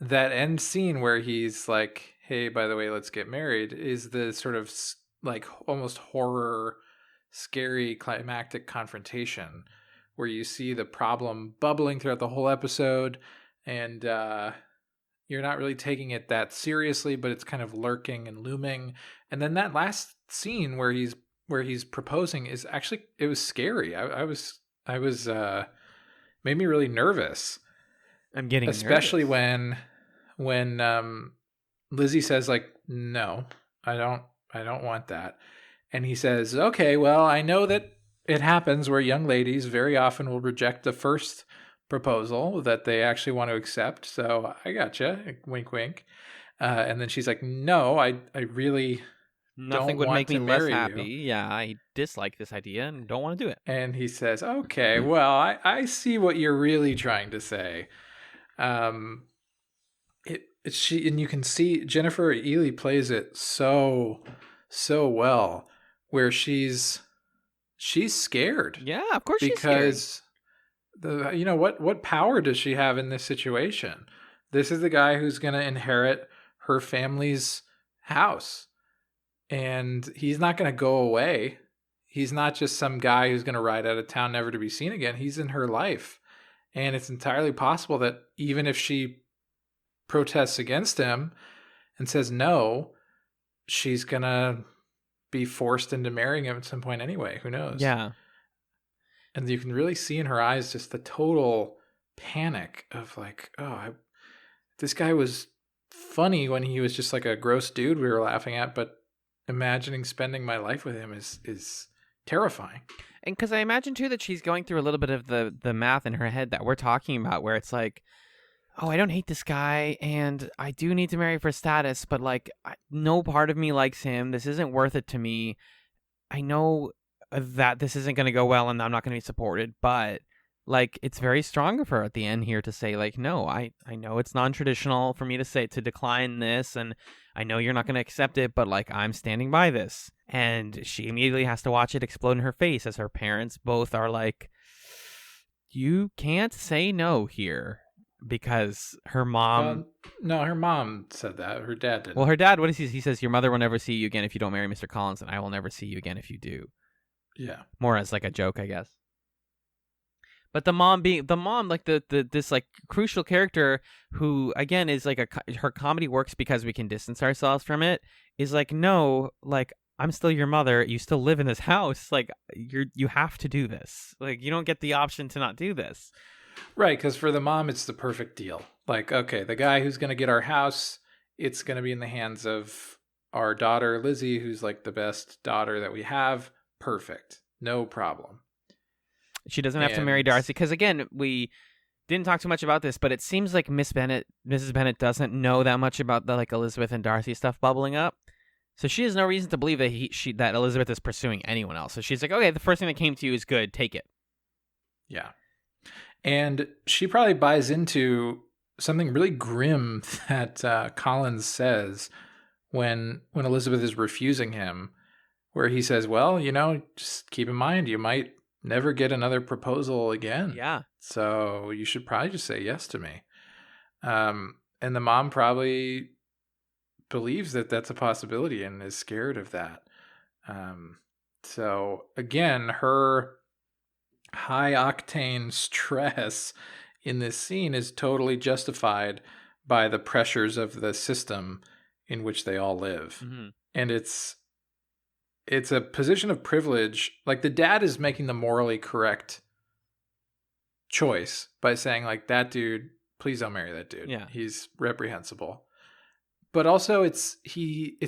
that end scene where he's like, hey, by the way, let's get married, is the sort of like almost horror, scary climactic confrontation where you see the problem bubbling throughout the whole episode, and you're not really taking it that seriously, but it's kind of lurking and looming. And then that last scene where he's proposing is actually, it was scary. I was made me really nervous. I'm getting especially nervous. when Lizzie says like, no, I don't want that. And he says, okay, well, I know that it happens where young ladies very often will reject the first proposal that they actually want to accept. So I gotcha. Wink, wink. And then she's like, no, I really nothing don't would want make me to less marry happy. you. Yeah, I dislike this idea and don't want to do it. And he says, okay, well, I see what you're really trying to say. She, and you can see Jennifer Ely plays it so well, where she's scared. Yeah, of course because what power does she have in this situation? This is the guy who's going to inherit her family's house, and he's not going to go away. He's not just some guy who's going to ride out of town never to be seen again. He's in her life, and it's entirely possible that even if she protests against him and says no, she's going to be forced into marrying him at some point anyway. Who knows? Yeah. And you can really see in her eyes just the total panic of like, this guy was funny when he was just like a gross dude we were laughing at, but imagining spending my life with him is terrifying. And because I imagine too that she's going through a little bit of the math in her head that we're talking about, where it's like, oh, I don't hate this guy, and I do need to marry for status, but like, no part of me likes him. This isn't worth it to me. I know that this isn't going to go well and I'm not going to be supported, but like, it's very strong of her at the end here to say like, no, I know it's non-traditional for me to decline this, and I know you're not going to accept it, but like, I'm standing by this. And she immediately has to watch it explode in her face as her parents both are like, you can't say no here. because her mom. No, her mom said that. Her dad didn't. Well, her dad, what is he? He says, "Your mother will never see you again if you don't marry Mr. Collins, and I will never see you again if you do." Yeah. More as like a joke, I guess. But the mom, like this like crucial character who again is like her comedy works because we can distance ourselves from it, is like, no, like, I'm still your mother. You still live in this house. Like, you have to do this. Like, you don't get the option to not do this. Right, because for the mom, it's the perfect deal. Like, okay, the guy who's going to get our house, it's going to be in the hands of our daughter, Lizzie, who's like the best daughter that we have. Perfect. No problem. She doesn't have to marry Darcy. Because, again, we didn't talk too much about this, but it seems like Mrs. Bennet doesn't know that much about the like Elizabeth and Darcy stuff bubbling up. So she has no reason to believe that that Elizabeth is pursuing anyone else. So she's like, okay, the first thing that came to you is good. Take it. Yeah. And she probably buys into something really grim that Collins says when Elizabeth is refusing him, where he says, well, just keep in mind, you might never get another proposal again. Yeah. So you should probably just say yes to me. And the mom probably believes that that's a possibility and is scared of that. So again, her high octane stress in this scene is totally justified by the pressures of the system in which they all live. Mm-hmm. And it's a position of privilege. Like, the dad is making the morally correct choice by saying, like, that dude, please don't marry that dude. Yeah. He's reprehensible. But also it's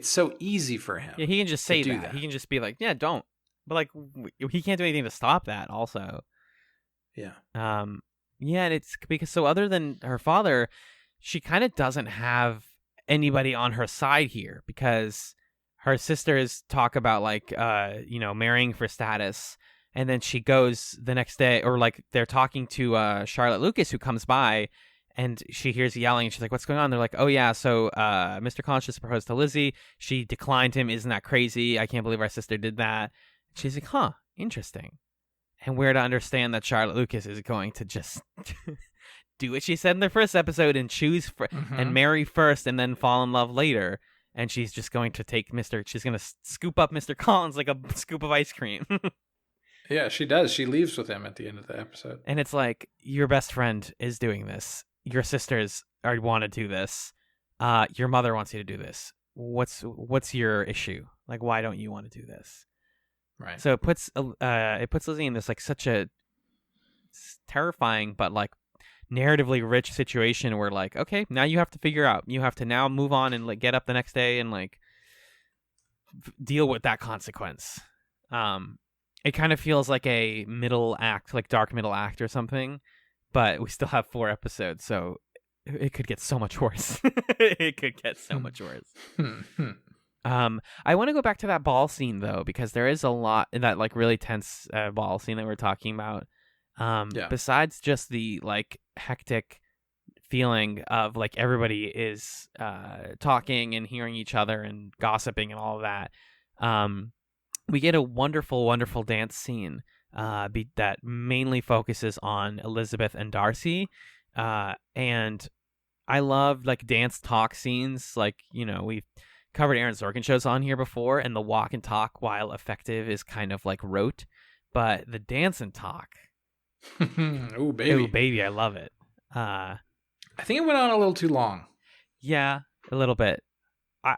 so easy for him. Yeah, he can just say that. He can just be like, yeah, don't. But like, he can't do anything to stop that also. Yeah. Yeah, and it's because, so other than her father, she kind of doesn't have anybody on her side here, because her sisters talk about like, marrying for status. And then she goes the next day, or like they're talking to Charlotte Lucas, who comes by, and she hears yelling, and she's like, what's going on? They're like, oh yeah, so Mr. Collins just proposed to Lizzie. She declined him. Isn't that crazy? I can't believe our sister did that. She's like, huh, interesting. And we're to understand that Charlotte Lucas is going to just do what she said in the first episode and choose and marry first and then fall in love later. And she's just going to she's going to scoop up Mr. Collins like a scoop of ice cream. Yeah, she does. She leaves with him at the end of the episode. And it's like, your best friend is doing this. Your sisters want to do this. Your mother wants you to do this. What's your issue? Like, why don't you want to do this? Right. So it puts Lizzie in this like such a terrifying but like narratively rich situation where, like, okay, now you have to figure out. You have to now move on and like get up the next day and like deal with that consequence. It kind of feels like a middle act, like dark middle act or something, but we still have 4 episodes, so it could get so much worse. It could get so much worse. I want to go back to that ball scene though, because there is a lot in that like really tense ball scene that we're talking about. Besides just the like hectic feeling of like everybody is talking and hearing each other and gossiping and all of that, we get a wonderful, wonderful dance scene that mainly focuses on Elizabeth and Darcy, and I love like dance talk scenes. Like, we've covered Aaron Sorkin shows on here before, and the walk and talk, while effective, is kind of like rote, but the dance and talk, ooh baby, I love it. I think it went on a little too long. Yeah, a little bit.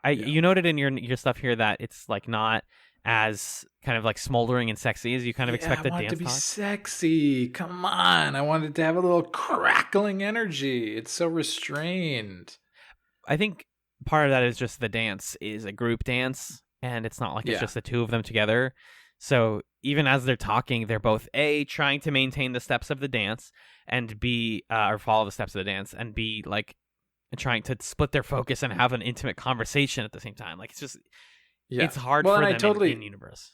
You noted in your stuff here that it's like not as kind of like smoldering and sexy as you kind of expected. I want dance it to be talk. sexy. Come on, I wanted to have a little crackling energy. It's so restrained. I think part of that is just the dance is a group dance, and it's not like it's just the two of them together. So even as they're talking, they're both A, trying to maintain the steps of the dance, and B, or follow the steps of the dance, and B, like trying to split their focus and have an intimate conversation at the same time. Like, it's just, it's hard for them in universe.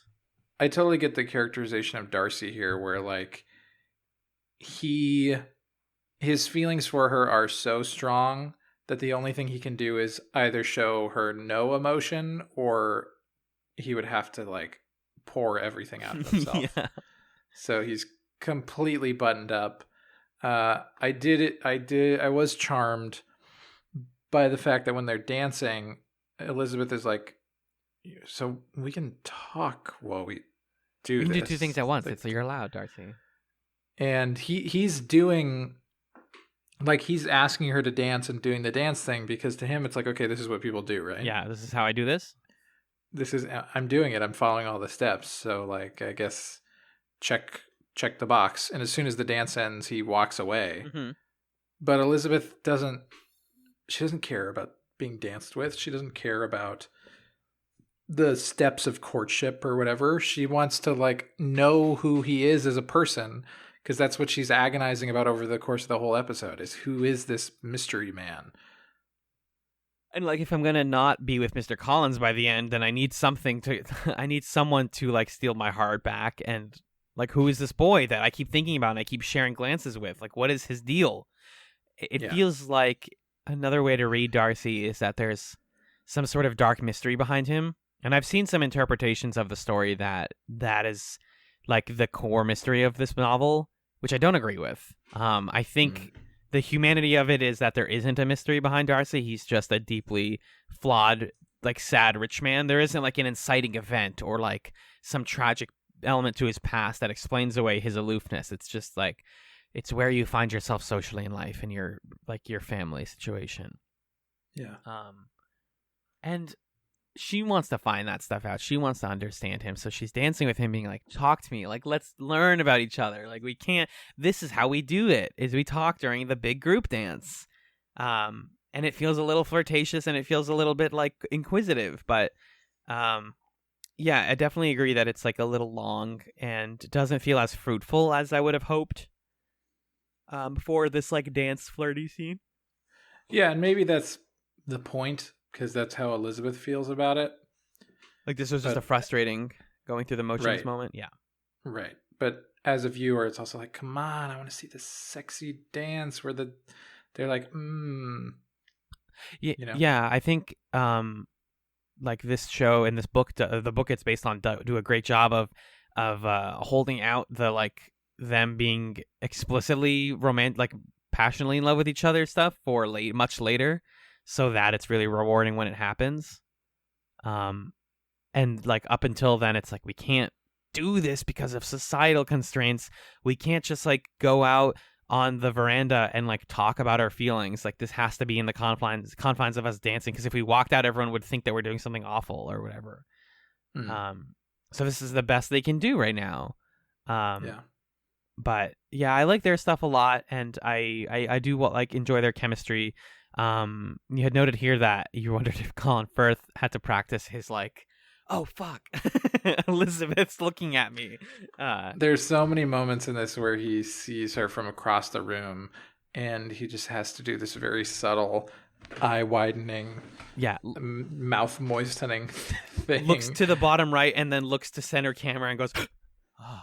I totally get the characterization of Darcy here, where like his feelings for her are so strong that the only thing he can do is either show her no emotion, or he would have to like pour everything out of himself. Yeah. So he's completely buttoned up. I was charmed by the fact that when they're dancing, Elizabeth is like, so we can talk while we do We can this. do two things at once. You're allowed, Darcy. And he's doing, like, he's asking her to dance and doing the dance thing because to him it's like, okay, this is what people do, right? Yeah, this is how I do this. I'm doing it. I'm following all the steps. So, like, I guess check the box. And as soon as the dance ends, he walks away. Mm-hmm. But Elizabeth doesn't care about being danced with. She doesn't care about the steps of courtship or whatever. She wants to, like, know who he is as a person, because that's what she's agonizing about over the course of the whole episode, is who is this mystery man? And, like, if I'm going to not be with Mr. Collins by the end, then I need something to, I need someone to, like, steal my heart back. And, like, who is this boy that I keep thinking about and I keep sharing glances with? Like, what is his deal? It feels like another way to read Darcy is that there's some sort of dark mystery behind him. And I've seen some interpretations of the story that is, like, the core mystery of this novel, which I don't agree with. I think the humanity of it is that there isn't a mystery behind Darcy. He's just a deeply flawed, like, sad rich man. There isn't, like, an inciting event or, like, some tragic element to his past that explains away his aloofness. It's just, like, it's where you find yourself socially in life and your family situation. Yeah. And she wants to find that stuff out. She wants to understand him. So she's dancing with him, being like, talk to me. Like, let's learn about each other. Like, we can't, this is how we do it, is we talk during the big group dance. And it feels a little flirtatious and it feels a little bit, like, inquisitive. But, yeah, I definitely agree that it's, like, a little long and doesn't feel as fruitful as I would have hoped for this, like, dance flirty scene. Yeah, and maybe that's the point, because that's how Elizabeth feels about it. Like, this was just a frustrating going through the motions moment. Yeah. Right. But as a viewer, it's also like, come on, I want to see this sexy dance where they're like, Yeah, you know? yeah, I think like, this show and this book, the book it's based on, do a great job of holding out the, like, them being explicitly romantic, like, passionately in love with each other stuff for much later, so that it's really rewarding when it happens. And, like, up until then, it's like, we can't do this because of societal constraints. We can't just, like, go out on the veranda and, like, talk about our feelings. Like, this has to be in the confines of us dancing, because if we walked out, everyone would think that we're doing something awful or whatever. So this is the best they can do right now. Yeah. But yeah, I like their stuff a lot, and I do, like, enjoy their chemistry. You had noted here that you wondered if Colin Firth had to practice his, like, oh fuck, Elizabeth's looking at me. There's so many moments in this where he sees her from across the room, and he just has to do this very subtle, eye-widening, mouth moistening thing. Looks to the bottom right and then looks to center camera and goes, oh.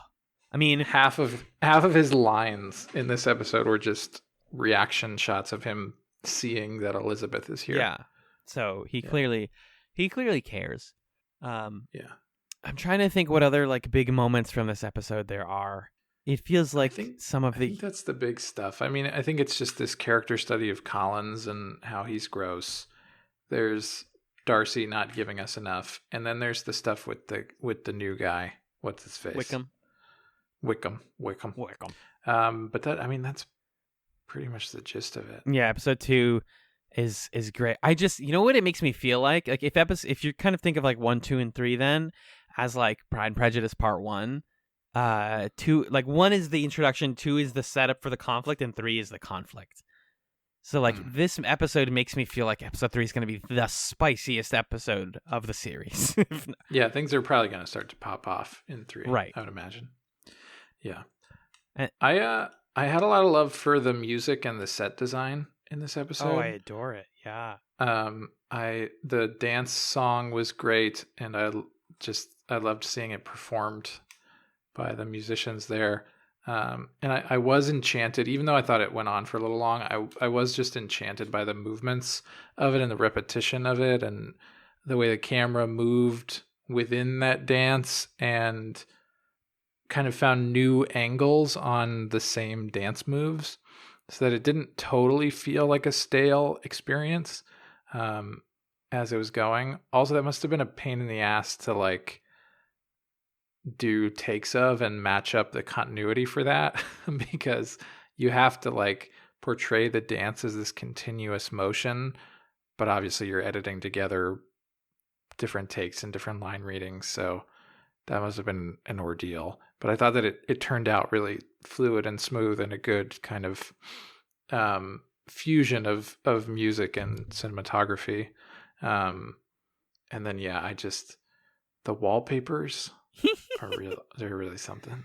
I mean, half of his lines in this episode were just reaction shots of him seeing that Elizabeth is here. Yeah. So he clearly cares. Yeah. I'm trying to think what other, like, big moments from this episode there are. It feels like I think that's the big stuff. I mean, I think it's just this character study of Collins and how he's gross. There's Darcy not giving us enough, and then there's the stuff with the new guy. What's his face? Wickham. But that's pretty much the gist of it. Yeah, episode 2 is great. I just, you know what it makes me feel like if you kind of think of, like, 1, 2, and 3 then as, like, Pride and Prejudice Part 1, 2, like, 1 is the introduction, 2 is the setup for the conflict, and 3 is the conflict. So, like, this episode makes me feel like episode 3 is going to be the spiciest episode of the series. Yeah, things are probably going to start to pop off in 3, right? I would imagine. Yeah, I had a lot of love for the music and the set design in this episode. Oh, I adore it. Yeah. The dance song was great, and I loved seeing it performed by the musicians there. And I was enchanted, even though I thought it went on for a little long. I was just enchanted by the movements of it and the repetition of it, and the way the camera moved within that dance, and kind of found new angles on the same dance moves. so that it didn't totally feel like a stale experience as it was going. Also, that must have been a pain in the ass to like do takes of and match up the continuity for that because you have to like portray the dance as this continuous motion, but obviously you're editing together different takes and different line readings, so that must have been an ordeal. But I thought that it turned out really fluid and smooth and a good kind of fusion of music and cinematography. And then yeah, the wallpapers are real. They're really something.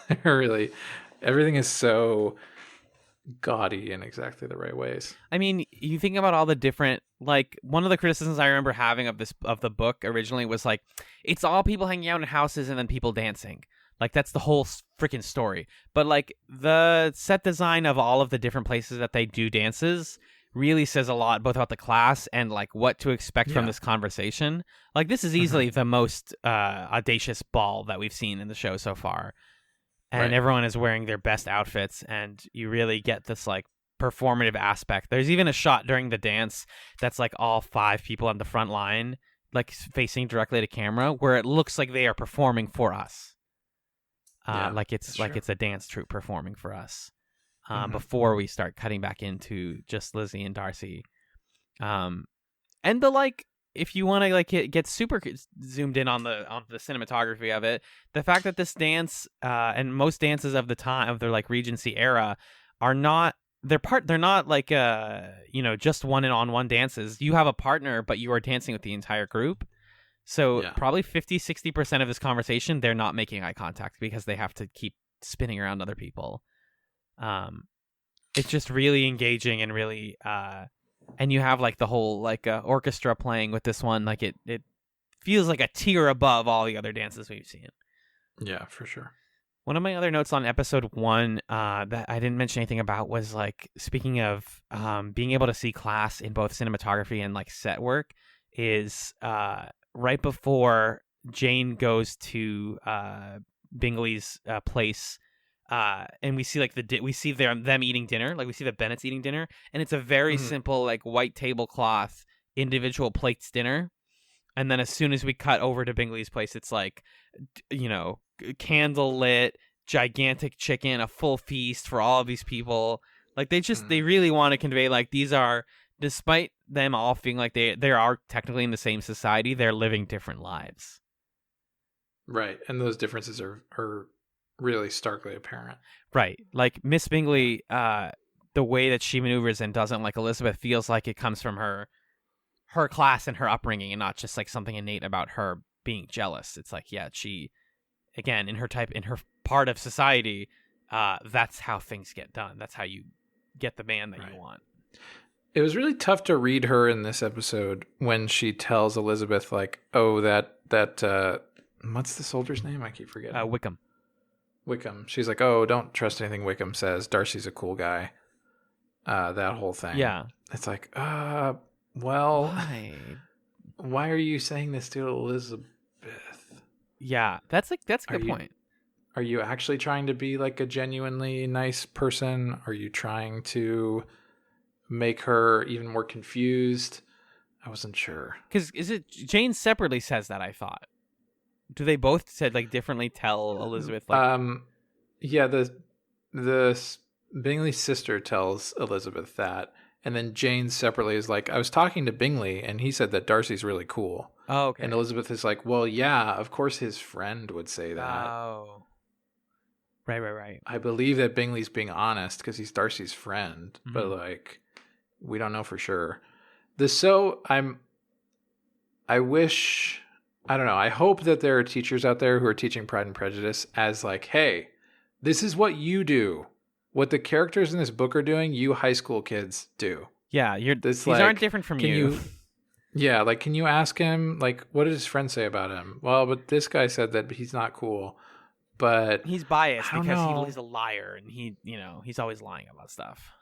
They're really, everything is so gaudy in exactly the right ways. I mean, you think about all the different, like, one of the criticisms I remember having of the book originally was like, it's all people hanging out in houses and then people dancing. Like, that's the whole freaking story. But like the set design of all of the different places that they do dances really says a lot, both about the class and like what to expect from this conversation. Like, this is easily the most audacious ball that we've seen in the show so far. And everyone is wearing their best outfits, and you really get this like performative aspect. There's even a shot during the dance that's like all 5 people on the front line, like facing directly to camera, where it looks like they are performing for us. Like it's a dance troupe performing for us. Before we start cutting back into just Lizzie and Darcy. And the like, if you want to like get super zoomed in on the cinematography of it, the fact that this dance and most dances of the time of their like Regency era are not they're not like just one-on-one dances. You have a partner, but you are dancing with the entire group. So probably 50-60% of this conversation they're not making eye contact because they have to keep spinning around other people. It's just really engaging and really and you have like the whole like orchestra playing with this one. Like it feels like a tier above all the other dances we've seen. Yeah, for sure. One of my other notes on episode 1 that I didn't mention anything about was like, speaking of being able to see class in both cinematography and like set work, is right before Jane goes to Bingley's place. And we see like we see them eating dinner, like we see the Bennets eating dinner, and it's a very simple like white tablecloth individual plates dinner. And then as soon as we cut over to Bingley's place, it's like, candle lit, gigantic chicken, a full feast for all of these people. Like they really want to convey like these are, despite them all feeling like they are technically in the same society, they're living different lives. Right, and those differences are really starkly apparent. Right. Like Miss Bingley, the way that she maneuvers and doesn't like Elizabeth feels like it comes from her class and her upbringing, and not just like something innate about her being jealous. It's like, yeah, she, again, in her part of society, that's how things get done. That's how you get the man that you want. It was really tough to read her in this episode when she tells Elizabeth like, oh, that what's the soldier's name? I keep forgetting. Wickham. She's like, oh, don't trust anything Wickham says. Darcy's a cool guy. That whole thing. Yeah. It's like, well, why are you saying this to Elizabeth? Yeah, that's a good point. Are you actually trying to be like a genuinely nice person? Are you trying to make her even more confused? I wasn't sure. Because Jane separately says that, I thought. Do they both said like differently tell Elizabeth? Like... Yeah, the Bingley's sister tells Elizabeth that, and then Jane separately is like, I was talking to Bingley, and he said that Darcy's really cool. Oh, okay. And Elizabeth is like, well, yeah, of course his friend would say that. Oh, right. I believe that Bingley's being honest because he's Darcy's friend, but like, we don't know for sure. I don't know. I hope that there are teachers out there who are teaching Pride and Prejudice as like, hey, this is what you do. What the characters in this book are doing, you high school kids do. Yeah, these aren't different from you. Yeah, like, can you ask him, like, what did his friend say about him? Well, but this guy said that he's not cool. But he's biased because he's a liar, and he's always lying about stuff.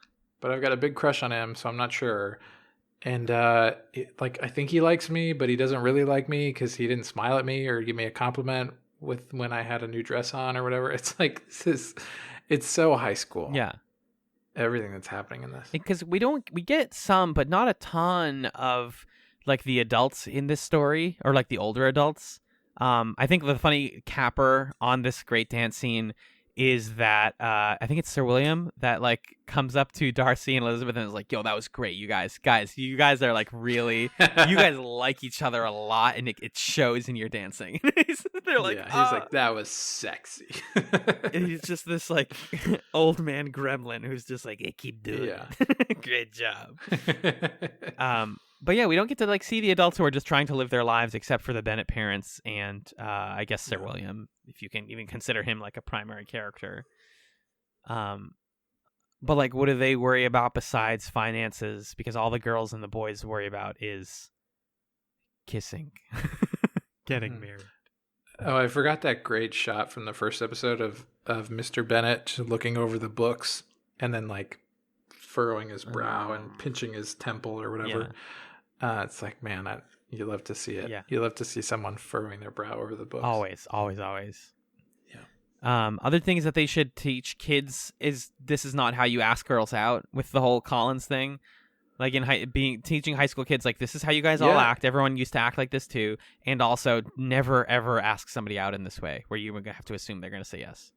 But I've got a big crush on him, so I'm not sure. And I think he likes me, but he doesn't really like me because he didn't smile at me or give me a compliment when I had a new dress on or whatever. It's like, it's so high school. Yeah. everything that's happening in this. Because we get some, but not a ton of like the adults in this story, or like the older adults. I think the funny capper on this great dance scene is that I think it's Sir William that like comes up to Darcy and Elizabeth and is like, "Yo, that was great, you guys you guys are like really, you guys like each other a lot, and it shows in your dancing." They're like, yeah, he's like, that was sexy. and he's just this like old man gremlin who's just like, "Hey, keep doing it. Great job." But yeah, we don't get to like see the adults who are just trying to live their lives, except for the Bennett parents and I guess Sir William, if you can even consider him like a primary character. But like, what do they worry about besides finances? Because all the girls and the boys worry about is kissing, getting married. Oh, I forgot that great shot from the first episode of Mr. Bennett just looking over the books and then like furrowing his brow and pinching his temple or whatever. Yeah. It's like, man, you love to see it. Yeah. You love to see someone furrowing their brow over the books. Always. Yeah. Other things that they should teach kids is this is not how you ask girls out with the whole Collins thing. Like teaching high school kids, like, this is how you guys all act. Everyone used to act like this too. And also never, ever ask somebody out in this way where you have to assume they're going to say yes.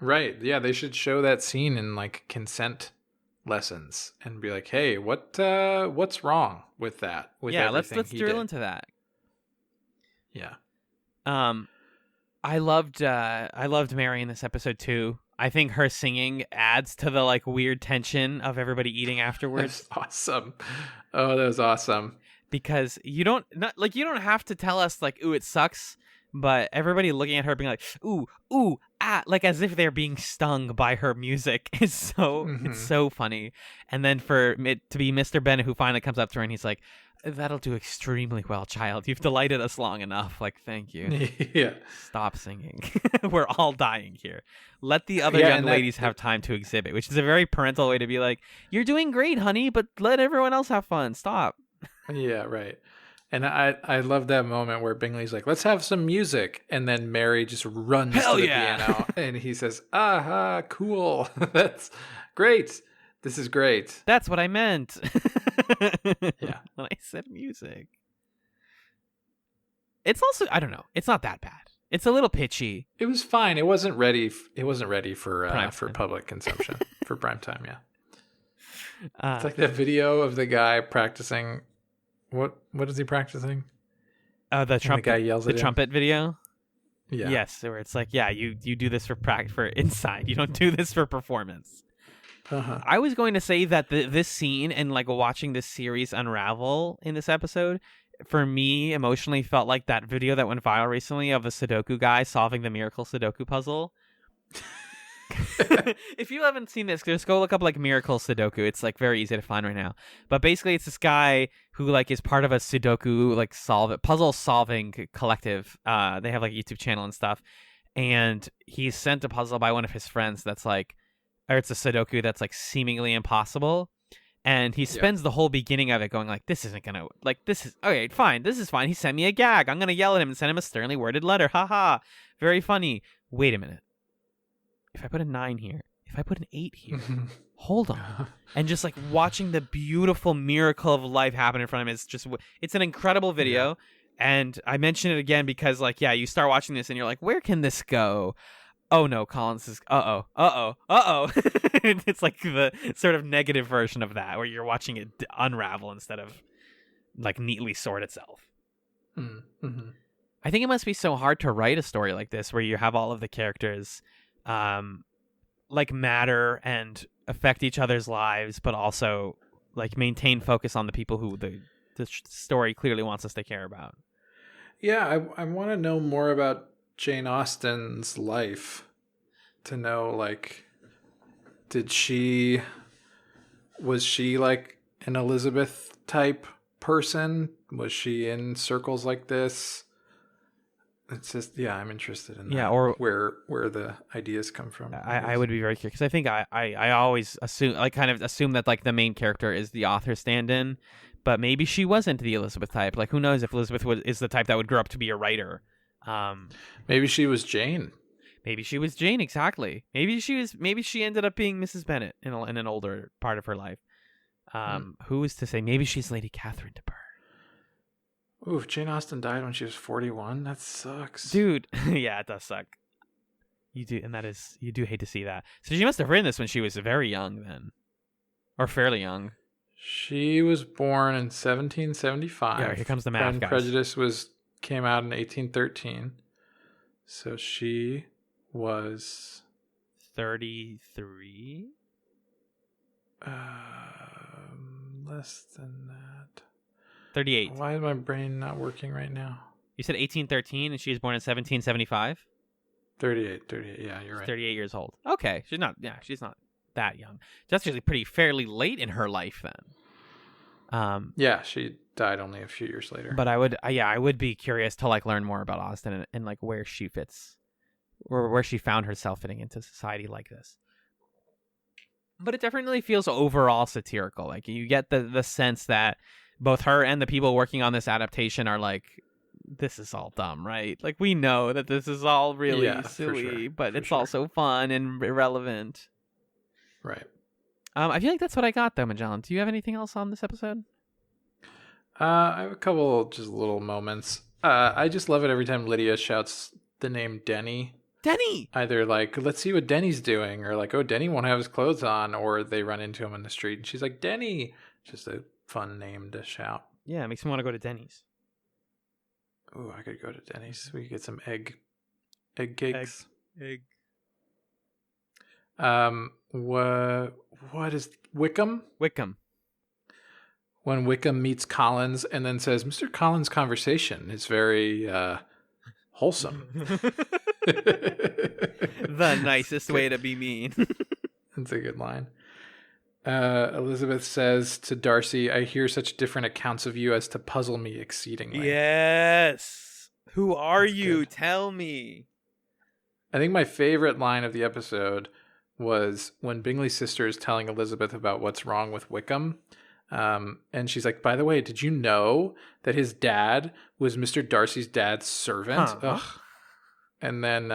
Right. Yeah. They should show that scene in like consent lessons and be like, hey, what's wrong with that? Let's drill into that. Yeah. I loved Mary in this episode too. I think her singing adds to the like weird tension of everybody eating afterwards. That's awesome. Oh, that was awesome. Because you don't have to tell us like, ooh, it sucks, but everybody looking at her being like, ooh, like as if they're being stung by her music is so it's so funny. And then for it to be Mr. Bennett who finally comes up to her and he's like, that'll do extremely well, child. You've delighted us long enough. Like, thank you. Yeah. Stop singing. We're all dying here. Let the other young ladies have time to exhibit, which is a very parental way to be like, you're doing great, honey, but let everyone else have fun. Stop. Yeah, right. And I love that moment where Bingley's like, let's have some music. And then Mary just runs to the piano and he says, aha, cool. That's great. This is great. That's what I meant. Yeah. When I said music. It's also, I don't know. It's not that bad. It's a little pitchy. It was fine. It wasn't ready for public consumption for prime time. Yeah. It's like that video of the guy practicing. What is he practicing? The trumpet. The guy yells at him. Trumpet video. Yeah. Yes, where it's like, you do this for inside. You don't do this for performance. Uh-huh. I was going to say that this scene and like watching this series unravel in this episode, for me, emotionally felt like that video that went viral recently of the Sudoku guy solving the Miracle Sudoku puzzle. If you haven't seen this, just go look up like Miracle Sudoku. It's like very easy to find right now. But basically, it's this guy who like is part of a Sudoku like puzzle solving collective. They have like a YouTube channel and stuff, and he's sent a puzzle by one of his friends that's like, or it's a Sudoku that's like seemingly impossible. And he spends the whole beginning of it going like, this isn't gonna, like, this is, okay, fine, this is fine. He sent me a gag. I'm gonna yell at him and send him a sternly worded letter. Haha. Very funny. Wait a minute. If I put a 9 here, if I put an 8 here, hold on. And just like watching the beautiful miracle of life happen in front of him, it's an incredible video. Yeah. And I mention it again because like, you start watching this and you're like, where can this go? Oh no, Collins is It's like the sort of negative version of that where you're watching it unravel instead of like neatly sort itself. Mm-hmm. I think it must be so hard to write a story like this where you have all of the characters like matter and affect each other's lives, but also like maintain focus on the people who the story clearly wants us to care about. Yeah, I want to know more about Jane Austen's life, to know like, was she like an Elizabeth type person? Was she in circles like this? It's just, I'm interested in that. Yeah, or where the ideas come from. I would be very curious because I think I always assume that like the main character is the author stand-in, but maybe she wasn't the Elizabeth type. Like, who knows if Elizabeth is the type that would grow up to be a writer. Maybe she was Jane. Maybe she was Jane, exactly. Maybe she ended up being Mrs. Bennet in an older part of her life. Who is to say? Maybe she's Lady Catherine de Bourgh. Ooh, Jane Austen died when she was 41. That sucks. Dude, yeah, it does suck. You do hate to see that. So she must have written this when she was very young then. Or fairly young. She was born in 1775. Yeah, here comes the math, Pride and guys. Prejudice came out in 1813. So she was 33? Less than that. 38. Why is my brain not working right now? You said 1813 and she was born in 1775? 38. Yeah, you're right. 38 years old. Okay, she's not that young. That's actually fairly late in her life then. Yeah, she died only a few years later. But I would be curious to like learn more about Austen and like where she fits, or where she found herself fitting into society like this. But it definitely feels overall satirical. Like you get the sense that both her and the people working on this adaptation are like, this is all dumb, right? Like we know that this is all really silly, but it's also fun and irrelevant. Right. I feel like that's what I got though, Magellan. Do you have anything else on this episode? I have a couple just little moments. I just love it every time Lydia shouts the name Denny. Denny! Either like, let's see what Denny's doing, or like, oh, Denny won't have his clothes on, or they run into him in the street and she's like, Denny! Just a fun name to shout. Yeah, it makes me want to go to Denny's. Ooh, I could go to Denny's. We could get some egg cakes. Egg. What is Wickham? Wickham. When Wickham meets Collins and then says, Mr. Collins' conversation is very wholesome. The nicest way to be mean. That's a good line. Elizabeth says to Darcy, I hear such different accounts of you as to puzzle me exceedingly. Yes. Who are That's you? good. Tell me. I think my favorite line of the episode was when Bingley's sister is telling Elizabeth about what's wrong with Wickham. And she's like, by the way, did you know that his dad was Mr. Darcy's dad's servant? Huh. Ugh. And then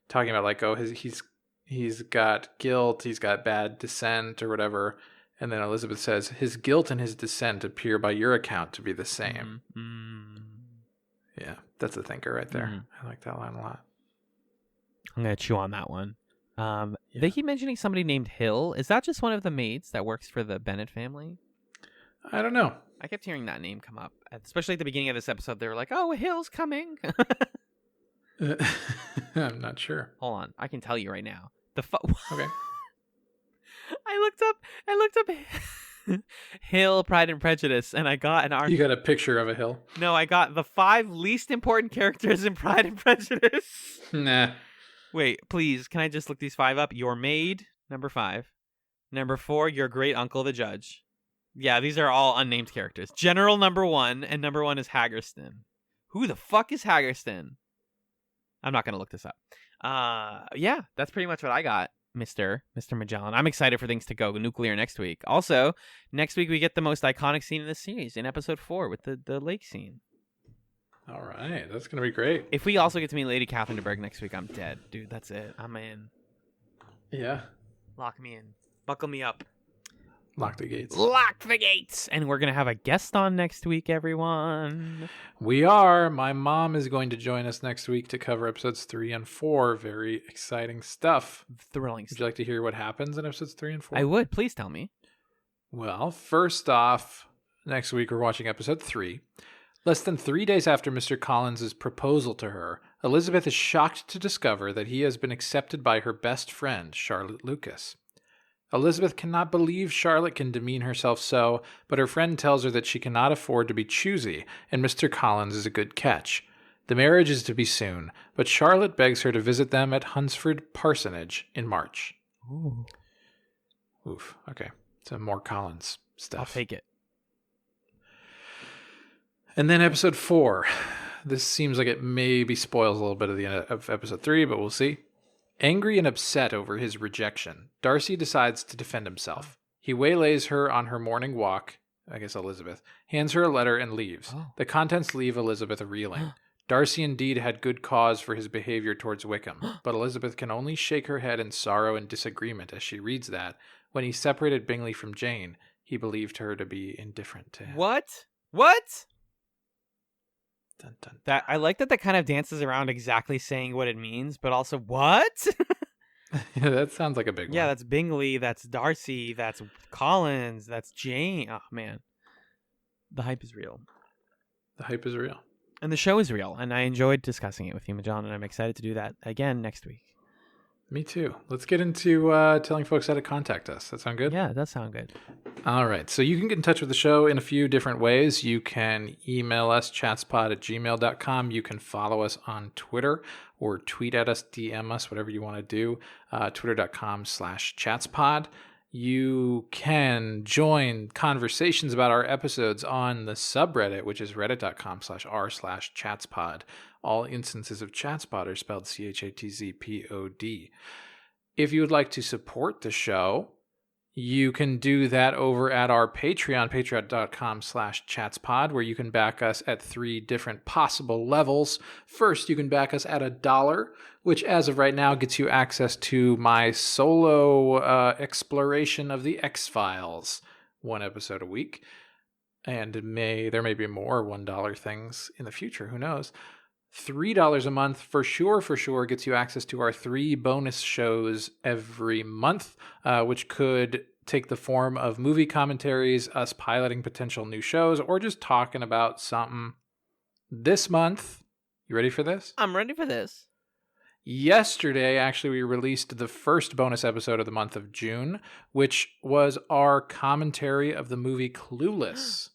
talking about like, oh, he's got guilt, he's got bad descent or whatever. And then Elizabeth says, his guilt and his descent appear by your account to be the same. Mm-hmm. Yeah, that's a thinker right there. I like that line a lot. I'm going to chew on that one. They keep mentioning somebody named Hill. Is that just one of the maids that works for the Bennet family? I don't know. I kept hearing that name come up, especially at the beginning of this episode. They were like, "Oh, Hill's coming." I'm not sure. Hold on, I can tell you right now. Okay. I looked up Hill, Pride and Prejudice, and I got an You got a picture of a hill? No, I got the 5 least important characters in Pride and Prejudice. Nah. Wait, please, can I just look these 5 up? Your maid, number 5. Number 4, your great uncle, the judge. Yeah, these are all unnamed characters. General number 1, and number 1 is Haggerston. Who the fuck is Haggerston? I'm not going to look this up. Yeah, that's pretty much what I got, Mr. Magellan. I'm excited for things to go nuclear next week. Also, next week we get the most iconic scene in the series in episode 4 with the lake scene. All right, that's going to be great. If we also get to meet Lady Catherine de Bourgh next week, I'm dead. Dude, that's it. I'm in. Yeah. Lock me in. Buckle me up. Lock the gates. Lock the gates! And we're going to have a guest on next week, everyone. We are. My mom is going to join us next week to cover episodes 3 and 4. Very exciting stuff. Thrilling Would stuff. you like to hear what happens in episodes 3 and 4? I would. Please tell me. Well, first off, next week we're watching episode 3. Less than 3 days after Mr. Collins' proposal to her, Elizabeth is shocked to discover that he has been accepted by her best friend, Charlotte Lucas. Elizabeth cannot believe Charlotte can demean herself so, but her friend tells her that she cannot afford to be choosy, and Mr. Collins is a good catch. The marriage is to be soon, but Charlotte begs her to visit them at Hunsford Parsonage in March. Ooh. Oof, okay. Some more Collins stuff. I'll take it. And then episode 4. This seems like it maybe spoils a little bit of the end of episode 3, but we'll see. Angry and upset over his rejection, Darcy decides to defend himself. He waylays her on her morning walk, I guess Elizabeth, hands her a letter and leaves. Oh. The contents leave Elizabeth reeling. Darcy indeed had good cause for his behavior towards Wickham, but Elizabeth can only shake her head in sorrow and disagreement as she reads that, when he separated Bingley from Jane, he believed her to be indifferent to him. What? Dun, dun, That I like that kind of dances around exactly saying what it means, but also what? Yeah, that sounds like a big one. Yeah, that's Bingley, that's Darcy, that's Collins, that's Jane. Oh man, the hype is real. The hype is real. And the show is real, and I enjoyed discussing it with you, Magellan, and I'm excited to do that again next week. Me too. Let's get into telling folks how to contact us. That sound good? Yeah, it does sound good. All right. So you can get in touch with the show in a few different ways. You can email us, chatspod@gmail.com. You can follow us on Twitter or tweet at us, DM us, whatever you want to do, twitter.com/chatspod. You can join conversations about our episodes on the subreddit, which is reddit.com/r/chatspod. All instances of Chatspod are spelled CHATZPOD. If you would like to support the show, you can do that over at our Patreon, patreon.com/chatspod, where you can back us at 3 different possible levels. First, you can back us at $1, which as of right now gets you access to my solo exploration of the X-Files, 1 episode a week. And there may be more $1 things in the future, who knows. $3 a month for sure gets you access to our 3 bonus shows every month, which could take the form of movie commentaries, us piloting potential new shows, or just talking about something. This month, you ready for this? I'm ready for this. Yesterday, actually, we released the first bonus episode of the month of June, which was our commentary of the movie Clueless,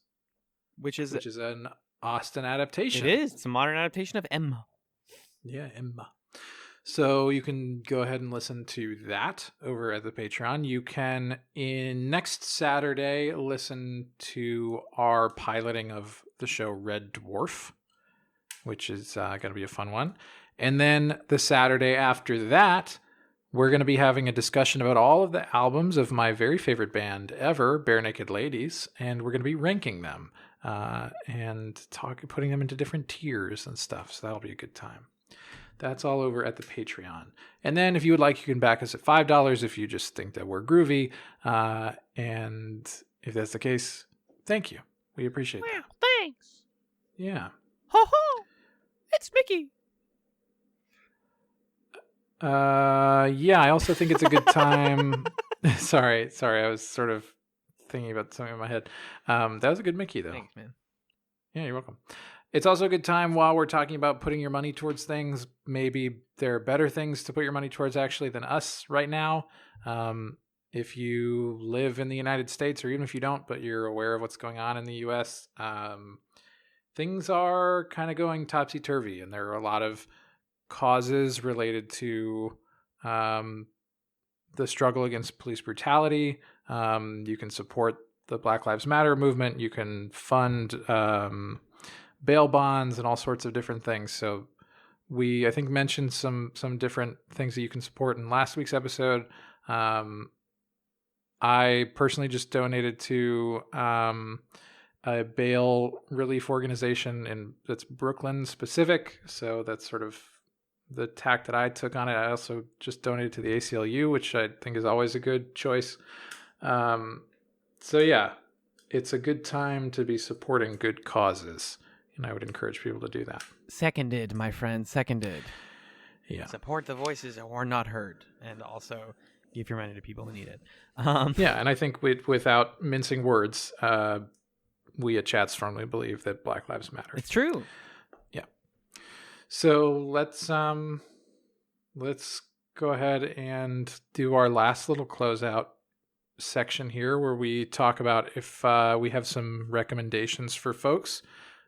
which is an Austen adaptation. It is. It's a modern adaptation of Emma. Yeah, Emma. So you can go ahead and listen to that over at the Patreon. You can, next Saturday, listen to our piloting of the show Red Dwarf, which is going to be a fun one. And then the Saturday after that, we're going to be having a discussion about all of the albums of my very favorite band ever, Bare Naked Ladies, and we're going to be ranking them. And putting them into different tiers and stuff. So that'll be a good time. That's all over at the Patreon. And then if you would like, you can back us at $5 if you just think that we're groovy. And if that's the case, thank you. We appreciate that. Thanks. Yeah. Ho ho! It's Mickey. Yeah, I also think it's a good time. Sorry. I was sort of thinking about something in my head. That was a good Mickey, though. Thanks, man. Yeah, you're welcome. It's also a good time while we're talking about putting your money towards things. Maybe there are better things to put your money towards actually than us right now. If you live in the United States, or even if you don't, but you're aware of what's going on in the U.S., things are kind of going topsy-turvy, and there are a lot of causes related to the struggle against police brutality. You can support the Black Lives Matter movement. You can fund bail bonds and all sorts of different things. So we, I think, mentioned some different things that you can support in last week's episode. I personally just donated to a bail relief organization that's Brooklyn specific. So that's sort of the tack that I took on it. I also just donated to the ACLU, which I think is always a good choice. So yeah, it's a good time to be supporting good causes, and I would encourage people to do that. Seconded, my friend. Seconded. Yeah. Support the voices who are not heard, and also give your money to people who need it. Yeah, and I think without mincing words, we at Chatz firmly believe that Black Lives Matter. It's true. Yeah. So let's go ahead and do our last little closeout section here, where we talk about if we have some recommendations for folks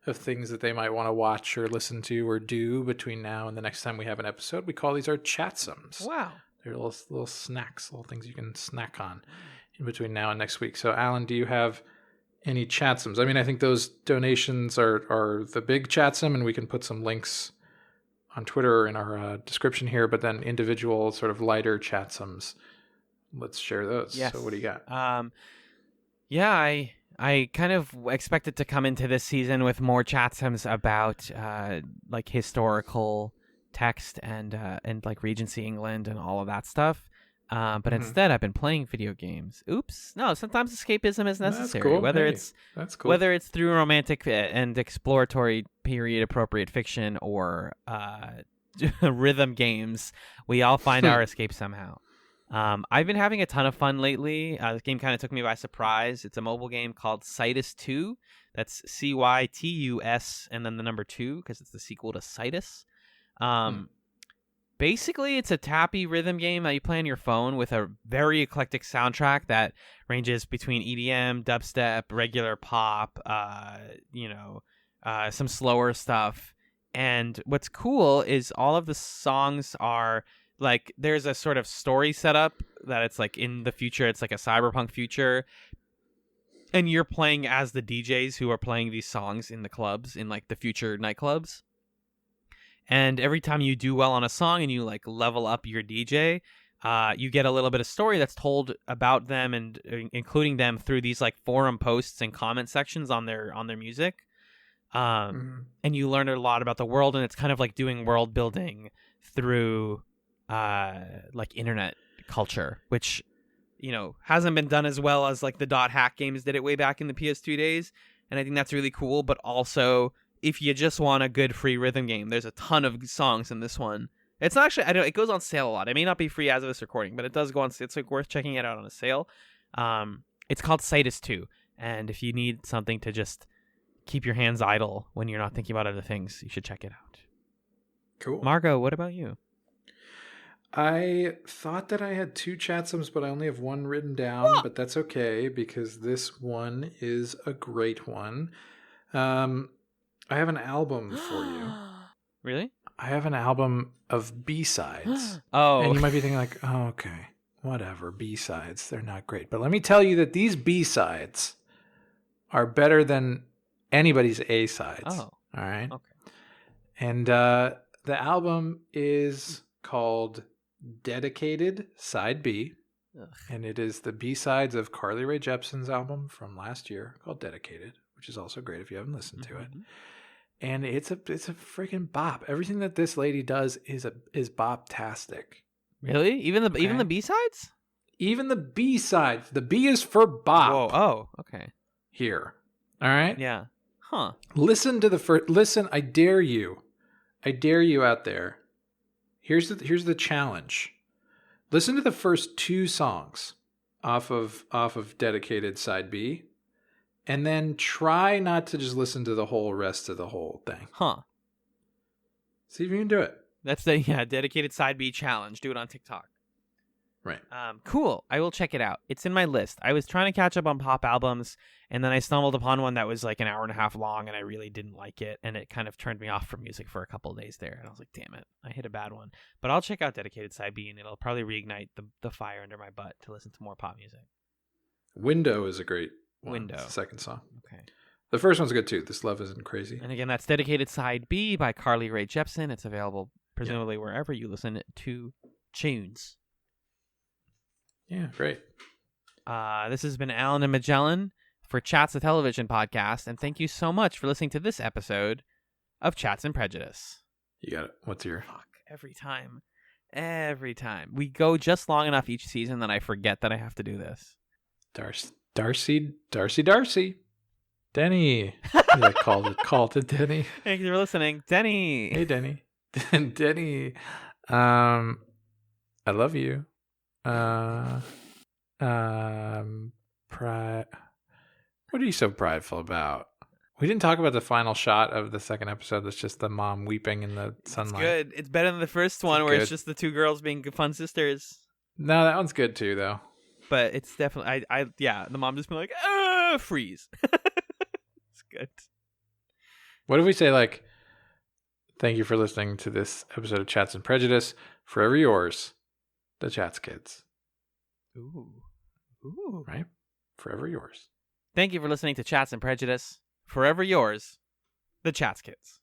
of things that they might want to watch or listen to or do between now and the next time we have an episode. We call these our Chatsums. Wow. They're little snacks, little things you can snack on in between now and next week. So, Alan, do you have any Chatsums? I mean, I think those donations are the big Chatsum, and we can put some links on Twitter in our description here, but then individual sort of lighter Chatsums. Let's share those. Yes. So what do you got? Yeah, I kind of expected to come into this season with more chatsims about like historical text and like Regency England and all of that stuff. But instead, I've been playing video games. Oops. No, sometimes escapism is necessary. That's cool. Whether Hey, it's that's cool. whether it's through romantic and exploratory period appropriate fiction or rhythm games, we all find our escape somehow. I've been having a ton of fun lately. This game kind of took me by surprise. It's a mobile game called Cytus 2. That's Cytus and then the number 2 because it's the sequel to Cytus. Basically, it's a tappy rhythm game that you play on your phone with a very eclectic soundtrack that ranges between EDM, dubstep, regular pop, some slower stuff. And what's cool is all of the songs are like there's a sort of story setup that it's like in the future. It's like a cyberpunk future. And you're playing as the DJs who are playing these songs in the clubs, in like the future nightclubs. And every time you do well on a song and you like level up your DJ, you get a little bit of story that's told about them and including them through these like forum posts and comment sections on their music. And you learn a lot about the world, and it's kind of like doing world building through like internet culture, which hasn't been done as well as like the dot hack games did it way back in the PS2 days. And I think that's really cool. But also, if you just want a good free rhythm game, there's a ton of songs in this one. It's not actually, it goes on sale a lot. It may not be free as of this recording, but it does go on. It's like worth checking it out on a sale. It's called Cytus 2, and if you need something to just keep your hands idle when you're not thinking about other things, you should check it out. Cool. Margot, what about you? I thought that I had 2 chatsims, but I only have one written down, but that's okay because this one is a great one. I have an album for you. Really? I have an album of B-sides. Oh. And you might be thinking like, oh, okay, whatever, B-sides, they're not great. But let me tell you that these B-sides are better than anybody's A-sides. Oh. All right? Okay. And the album is called Dedicated Side B. Ugh. And it is the B-sides of Carly Rae Jepsen's album from last year called Dedicated, which is also great if you haven't listened to it. And it's a freaking bop. Everything that this lady does is bop-tastic. Really? Even the B-sides? Even the B-side. The B is for bop. Whoa. Oh, okay. Here. All right? Yeah. Huh. Listen to the first. Listen, I dare you. I dare you out there. Here's the challenge. Listen to the first 2 songs off of Dedicated Side B. And then try not to just listen to the whole rest of the whole thing. Huh. See if you can do it. That's the Dedicated Side B challenge. Do it on TikTok. Right. Cool. I will check it out. It's in my list. I was trying to catch up on pop albums, and then I stumbled upon one that was like an hour and a half long, and I really didn't like it, and it kind of turned me off from music for a couple of days there. And I was like, damn it, I hit a bad one. But I'll check out Dedicated Side B, and it'll probably reignite the fire under my butt to listen to more pop music. Window is a great one. Window. It's the second song. Okay. The first one's good too. This Love Isn't Crazy. And again, that's Dedicated Side B by Carly Rae Jepsen. It's available presumably wherever you listen to tunes. Yeah, great. This has been Alan and Magellan for Chatz, the television podcast, and thank you so much for listening to this episode of Chatz and Prejudice. You got it. What's your... Fuck, every time. We go just long enough each season that I forget that I have to do this. Darcy. Denny. Yeah, call to Denny. Thank you for listening. Denny. Hey, Denny. Denny. I love you. What are you so prideful about? We didn't talk about the final shot of the second episode. That's just the mom weeping in the sunlight. It's good. It's better than the first one where it's just the 2 girls being fun sisters. No, that one's good too, though. But it's definitely, the mom just being like, freeze. It's good. What if we say like, thank you for listening to this episode of Chatz and Prejudice. Forever yours, the Chatz Kids. Ooh. Right? Forever yours. Thank you for listening to Chatz and Prejudice. Forever yours, the Chatz Kids.